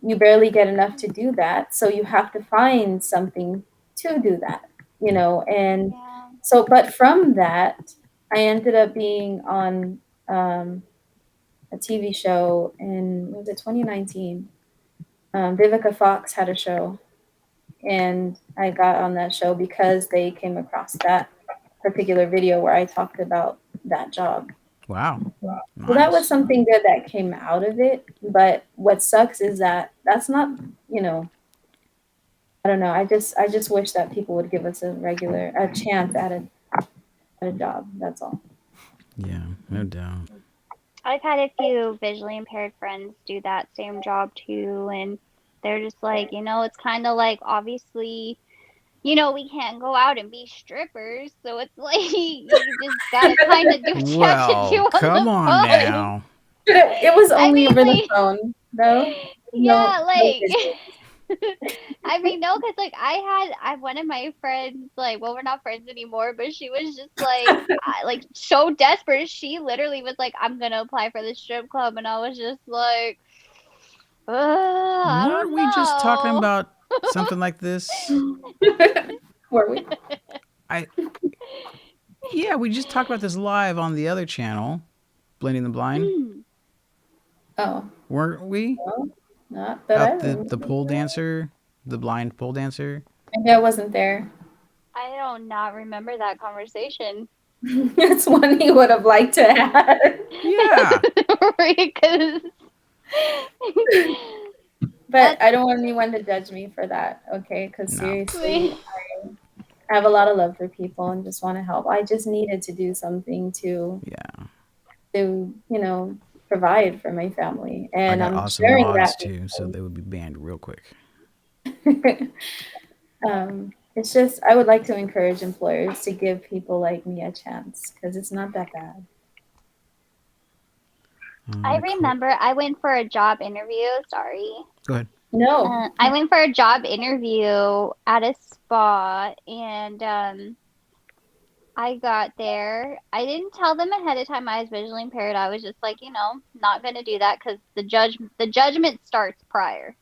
you barely get enough to do that. So you have to find something to do that, and Yeah. so, but from that, I ended up being on a TV show in, was it 2019? Vivica Fox had a show, and I got on that show because they came across that particular video where I talked about that job. Wow. So that was something good that came out of it. But what sucks is that that's not, I don't know. I just wish that people would give us a chance at a job. That's all. Yeah, no doubt. I've had a few visually impaired friends do that same job too, and they're just like, it's kind of like obviously, we can't go out and be strippers, so it's like you just gotta kind of do what you have to do Well, on come the on phone. now. It was I only mean, over the like, phone, though. yeah, No like, visuals. I mean, no, because like I one of my friends, like, well, we're not friends anymore, but she was just like so desperate. She literally was like, "I'm gonna apply for the strip club," and I was just like, I Weren't don't we just talking know. about something like this? Were we? I Yeah, we just talked about this live on the other channel, Blending the Blind. Oh, Weren't we? well, not that I About remember. the pole dancer, the blind pole dancer. Maybe I wasn't there. I don't not remember that conversation. That's one he would have liked to have. Yeah. Because But I don't want anyone to judge me for that, okay? Because No. seriously, I have a lot of love for people and just want to help. I just needed to do something Yeah. to provide for my family. I And got I'm awesome sharing mods that too, so they would be banned real quick. it's just, I would like to encourage employers to give people like me a chance because it's not that bad. I Nicole, remember I went for a job interview. Sorry. go ahead. No. I went for a job interview at a spa, and I got there. I didn't tell them ahead of time I was visually impaired. I was just like, not gonna do that because the judgment starts prior.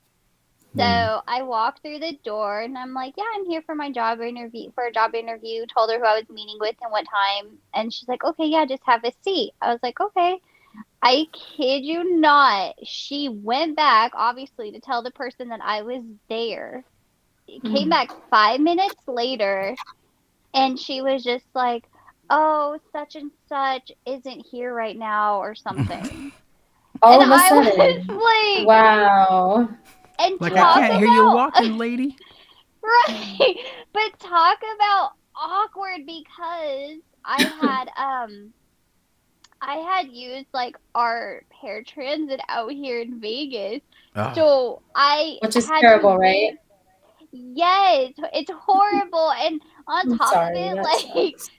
So I walked through the door and I'm like, yeah, I'm here for my job interview for a job interview. Told her who I was meeting with and what time, and she's like, okay, yeah, just have a seat. I was like, okay. I kid you not. She went back, obviously, to tell the person that I was there. Came back 5 minutes later, and she was just like, oh, such and such isn't here right now, or something. All And of a I sudden. was like, Wow. and Like, I talk can't hear you about, walking, lady. right, but talk about awkward because I had used like our paratransit out here in Vegas. Oh, So I Which is had to terrible, right? wait. Yes, it's horrible. And on I'm top of sorry. it, That sucks.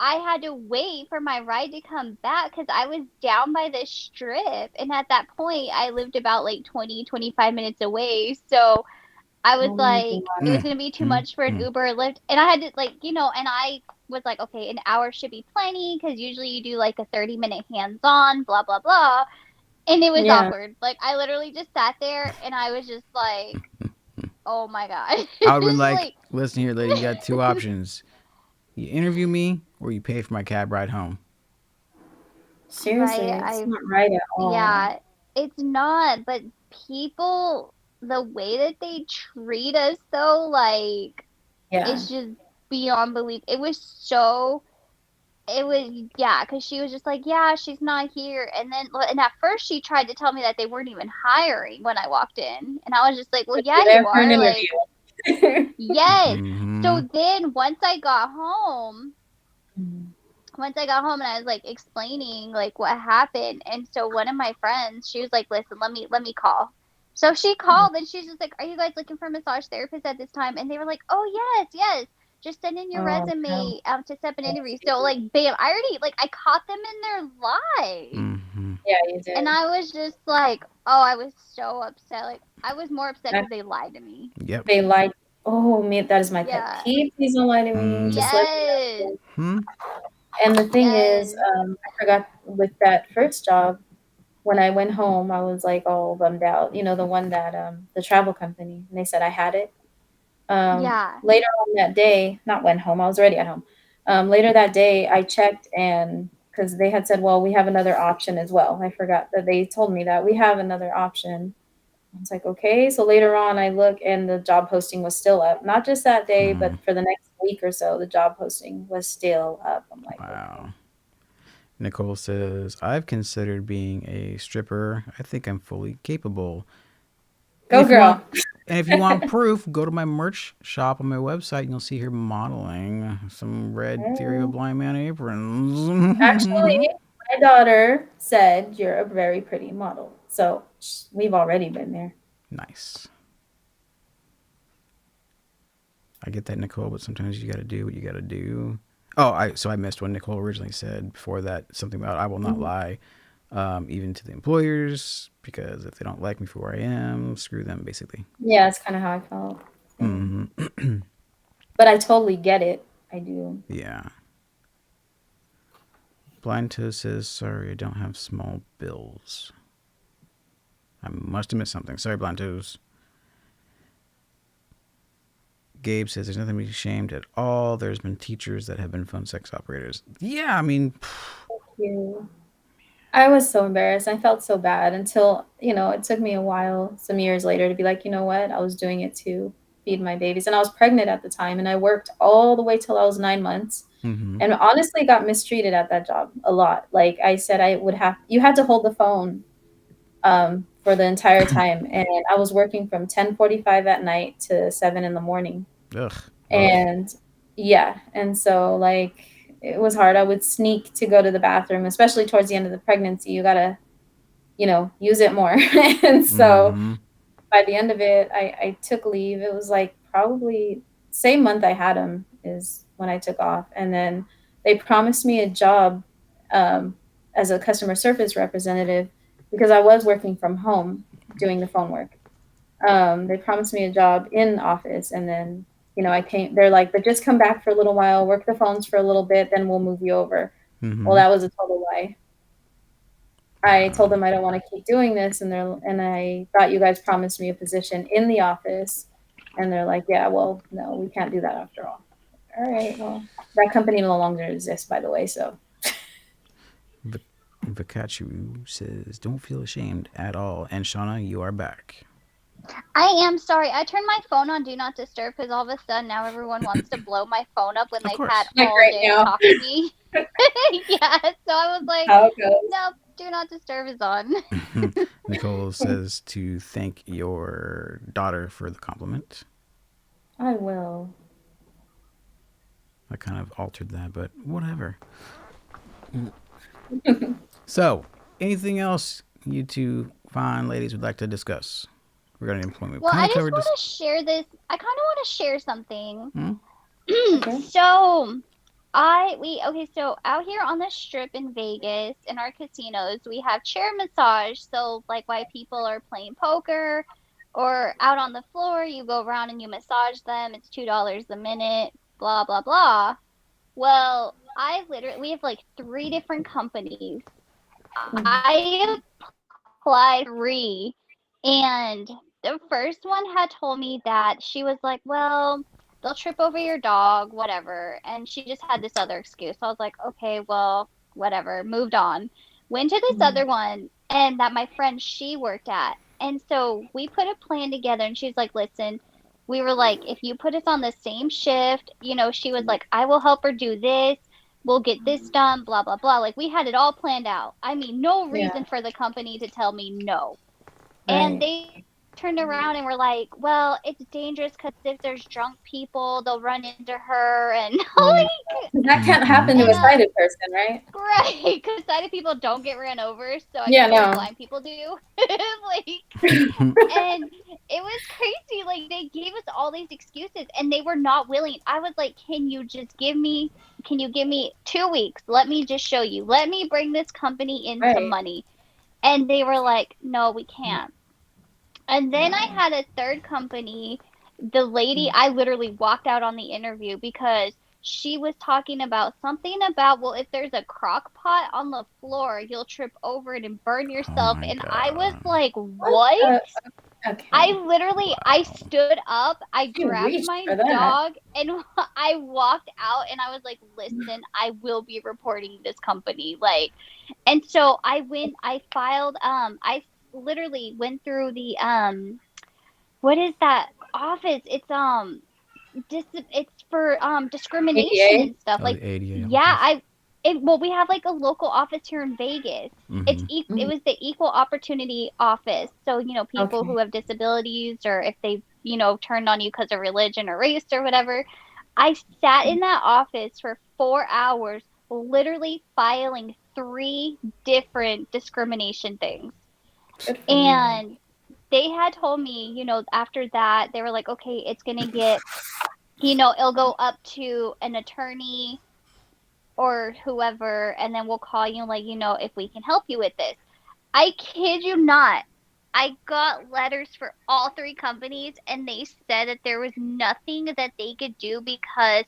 I had to wait for my ride to come back because I was down by the strip. And at that point, I lived about like 25 minutes away. So I was Oh my like, it was God. gonna be too much for an Uber or Lyft, and I had to and I was like, okay, an hour should be plenty because usually you do like a 30-minute hands-on, blah blah blah, and it was Yeah. awkward. Like I literally just sat there and I was just like, oh my god, I would have been just like, like, listen here, lady, you got two options. You interview me or you pay for my cab ride home. Seriously, right? it's not right at all. Yeah, it's not, but people, the way that they treat us though, like Yeah. it's just beyond belief. Yeah, because she was just like, yeah, she's not here. And at first she tried to tell me that they weren't even hiring when I walked in. And I was just like, well, But yeah, you're you there for an are. Like, interview. yes. Mm-hmm. So then once I got home and I was like explaining like what happened, and so one of my friends, she was like, "Listen, let me call." So she called and she's just like, "Are you guys looking for a massage therapist at this time?" And they were like, "Oh yes, yes. Just send in your Oh no. resume to set up an interview." So like, bam, I already like I caught them in their lies, Mm-hmm. Yeah, you and did. I was just like, oh, I was so upset. Like I was more upset That because they lied to me. Yep. they lied. Oh man, that is my pet Yeah. peeve. Please don't lie to me. Just let me Yes. know. Mm-hmm. And the thing is, Yes. I forgot with that first job, when I went home, I was like all bummed out. You know, the one that the travel company, and they said I had it. Yeah. Later on that day, not went home, I was already at home. Later that day, I checked and because they had said, well, we have another option as well. I forgot that they told me that we have another option. I was like, okay. So later on, I look and the job posting was still up. Not just that day, but for the next week or so, the job posting was still up. I'm like, okay. Wow. Nicole says, I've considered being a stripper. I think I'm fully capable. And Go, if you want girl. and if you want proof, go to my merch shop on my website and you'll see her modeling some red ethereal blind man Actually, aprons. my daughter said you're a very pretty model. So we've already been there. Nice. I get that, Nicole, but sometimes you got to do what you got to do. Oh, I missed what Nicole originally said before that. Something about I will not lie. even to the employers, because if they don't like me for where I am, screw them, basically. Yeah, it's kind of how I felt. But I totally get it. I do. Yeah. Blind Toast says, sorry, I don't have small bills. I must have missed something. Sorry, Blind Toast. Gabe says, there's nothing to be ashamed at all. There's been teachers that have been phone sex operators. Yeah, I mean, Thank you. I was so embarrassed. I felt so bad until, it took me a while, some years later, to be like, you know what? I was doing it to feed my babies. And I was pregnant at the time. And I worked all the way till I was 9 months. And honestly got mistreated at that job a lot. Like I said, you had to hold the phone for the entire time. And I was working from 10:45 at night to 7 in the morning. ugh. And yeah, and so like it was hard. I would sneak to go to the bathroom, especially towards the end of the pregnancy. You gotta, use it more. And so by the end of it, I took leave. It was like probably same month I had him is when I took off. And then they promised me a job as a customer service representative because I was working from home doing the phone work. They promised me a job in office, and then I came. They're like, but just come back for a little while, work the phones for a little bit, then we'll move you over. Well, that was a total lie. I told them I don't want to keep doing this, and I thought you guys promised me a position in the office, and they're like, yeah, well, no, we can't do that after all. All right, well, that company no longer exists, by the way. So Vikachu says, don't feel ashamed at all. And Shawnna, you are back. I am sorry. I turned my phone on Do Not Disturb because all of a sudden now everyone wants to blow my phone up when they've had all day to talk to me. Yeah, so I was like, no, Do Not Disturb is on. Nicole says to thank your daughter for the compliment. I will. I kind of altered that, but whatever. So, anything else you two fine ladies would like to discuss regarding employment? Well, I just want to share this. I kind of want to share something. Okay. So, so out here on the strip in Vegas, in our casinos, we have chair massage. So, like, while people are playing poker or out on the floor, you go around and you massage them. It's $2 a minute, blah, blah, blah. Well, we have like 3 different companies. I applied 3, and the first one had told me that she was like, well, they'll trip over your dog, whatever. And she just had this other excuse. So I was like, okay, well, whatever, moved on. Went to this other one, and that my friend, she worked at. And so we put a plan together, and she's like, listen, we were like, if you put us on the same shift, she was like, I will help her do this. We'll get this done, blah, blah, blah. Like, we had it all planned out. I mean, no reason for the company to tell me no. Right. And they turned around and were like, well, it's dangerous because if there's drunk people, they'll run into her. And that can't happen to a sighted person, right? Right, because sighted people don't get ran over, so I guess blind people do. And it was crazy. Like, they gave us all these excuses, and they were not willing. I was like, can you give me 2 weeks? Let me just show you. Let me bring this company in some money. And they were like, no, we can't. And then I had a third company. The lady, I literally walked out on the interview because she was talking about something about, well, if there's a crock pot on the floor, you'll trip over it and burn yourself. And God. I was like, what? Okay. I stood up, I grabbed my dog, and I walked out, and I was like, listen, I will be reporting this company. Like, and so I filed, I literally went through the, what is that office? It's, it's for, discrimination ADA? And stuff. Oh, like, ADA yeah, well, we have like a local office here in Vegas. It was the equal opportunity office. So, people who have disabilities, or if they, turned on you because of religion or race or whatever. I sat in that office for 4 hours, literally filing 3 different discrimination things. And they had told me, after that, they were like, okay, it's going to get, it'll go up to an attorney. or whoever, and then we'll call you and let you know if we can help you with this. I kid you not. I got letters for all three companies, and they said that there was nothing that they could do because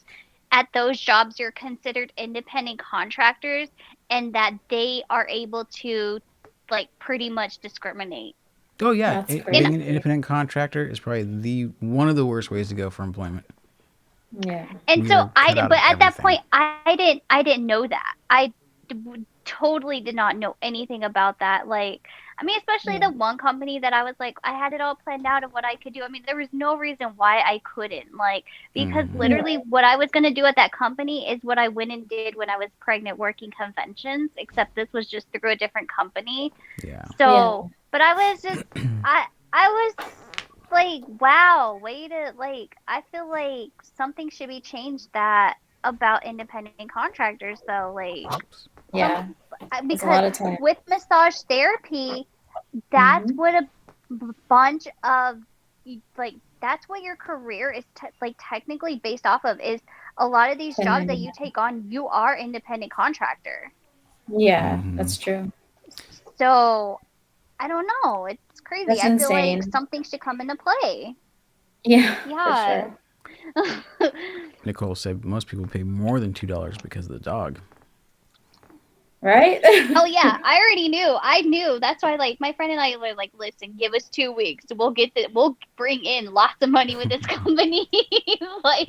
at those jobs you're considered independent contractors, and that they are able to like pretty much discriminate. Oh yeah, That's And being an crazy. independent contractor is probably one of the worst ways to go for employment. Yeah. and We so are cut out but of at that everything. point I didn't know that. Totally did not know anything about that. Like, I mean, especially Yeah. the one company that I was like, I had it all planned out of what I could do. I mean, there was no reason why I couldn't. Like, because Mm-hmm. literally what I was going to do at that company is what I went and did when I was pregnant working conventions, except this was just through a different company. Yeah. Yeah. So, but I was just, I was like, wow, way to, like, I feel like something should be changed that about independent contractors, though. Like, Oops. some Yeah. There's a because lot of time. with massage therapy, that's Hmm. what a bunch of like that's what your career is like technically based off of is a lot of these jobs that you take on, you are independent contractor. Yeah, Mm-hmm. that's true. So I don't know. It's crazy. That's I feel like insane. something should come into play. Yeah, for Yeah. sure. Nicole said most people pay more than $2 because of the dog. Right? Oh yeah, I already knew. I knew. That's why like my friend and I were like, listen, give us 2 weeks. We'll bring in lots of money with this company. Like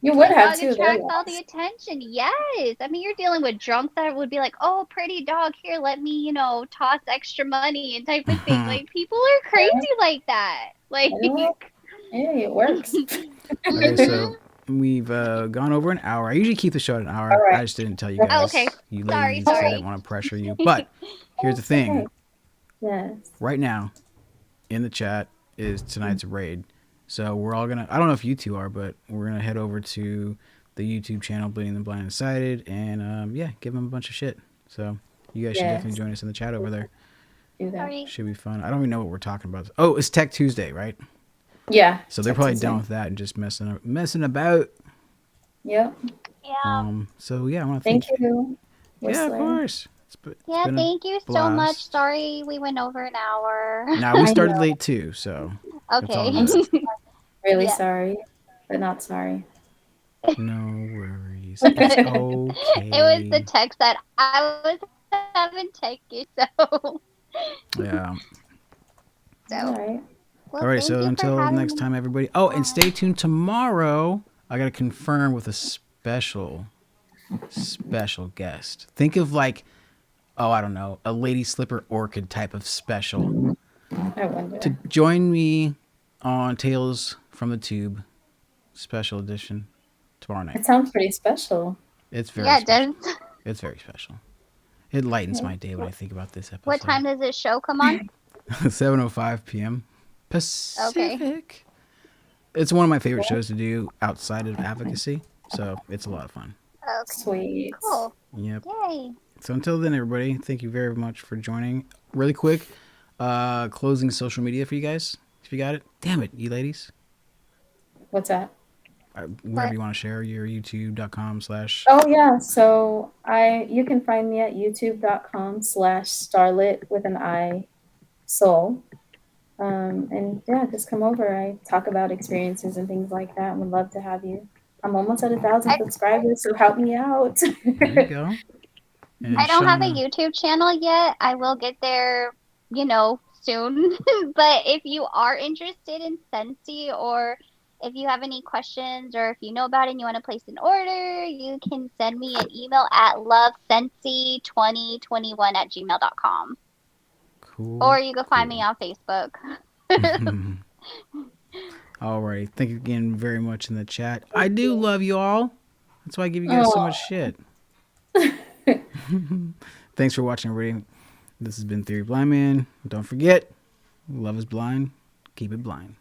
You would the have dog too. They're attracts all the lost. attention. Yes. I mean, you're dealing with drunks that would be like, "Oh, pretty dog, here, let me, toss extra money and type of thing." Like people are crazy like that. Like Yeah, hey, it works. Okay, so mhm. we've gone over an hour. I usually keep the show at an All hour. right. I just didn't tell you That's Oh, okay. guys, you Sorry, ladies. I didn't sorry. want to pressure you. But here's the thing. okay. Yes. Right now, in the chat is tonight's raid. So we're all gonna. I don't know if you two are, but we're gonna head over to the YouTube channel, Bleeding the Blind and Sighted, and yeah, give them a bunch of shit. So you guys should definitely Yes. join us in the chat over there. Do that. Sorry. Should be fun. I don't even know what we're talking about. Oh, it's Tech Tuesday, right? Yeah. So they're Check probably this done out. with that and just messing about. Yep. Yeah. So yeah, I want to Thank thank. you, Yeah, of Whistler. course. It's Yeah, been a thank you so much. blast. Sorry we went over an hour. Now we I started know. late too, so it's all Okay. I'm good. really Yeah. sorry, but not sorry. No worries. It's It was the okay. text that I was having tech issues, so Yeah. All so right. well, Alright, thank so you for until having next me time, everybody. Oh, and on. stay tuned tomorrow. I gotta confirm with a special guest. Think of like, oh, I don't know, a Lady Slipper Orchid type of special I wonder. to join me on Tales from the Tube special edition tomorrow night. It sounds pretty special. It's very Yeah, it special. does. It's very special. It lightens Yeah. my day when I think about this What episode. time does this show come on? 7:05 p.m. Okay. Pacific. It's one of my favorite shows to do outside of advocacy, so it's a lot of fun. Okay. Sweet. Cool. Yep. Yay. So until then, everybody, thank you very much for joining. Really quick, closing social media for you guys, if you got it. Damn it, you ladies. What's that? Whatever you want to share, your youtube.com/ Oh yeah. So you can find me at youtube.com/starlit with an I soul. And yeah, just come over. I talk about experiences and things like that. Would love to have you. I'm almost at 1,000 I subscribers, so help me out. There you go. And I don't have a Shawnna, YouTube channel yet. I will get there, soon. But if you are interested in Scentsy, or if you have any questions, or if you know about it and you want to place an order, you can send me an email at lovesensi2021@gmail.com. cool. Or you can find me on Facebook. All right. Thank you again very much in the chat. I do love you all. That's why I give you guys so Oh. much shit. Thanks for watching, everybody. This has been Theory Blind Man. Don't forget, love is blind. Keep it blind.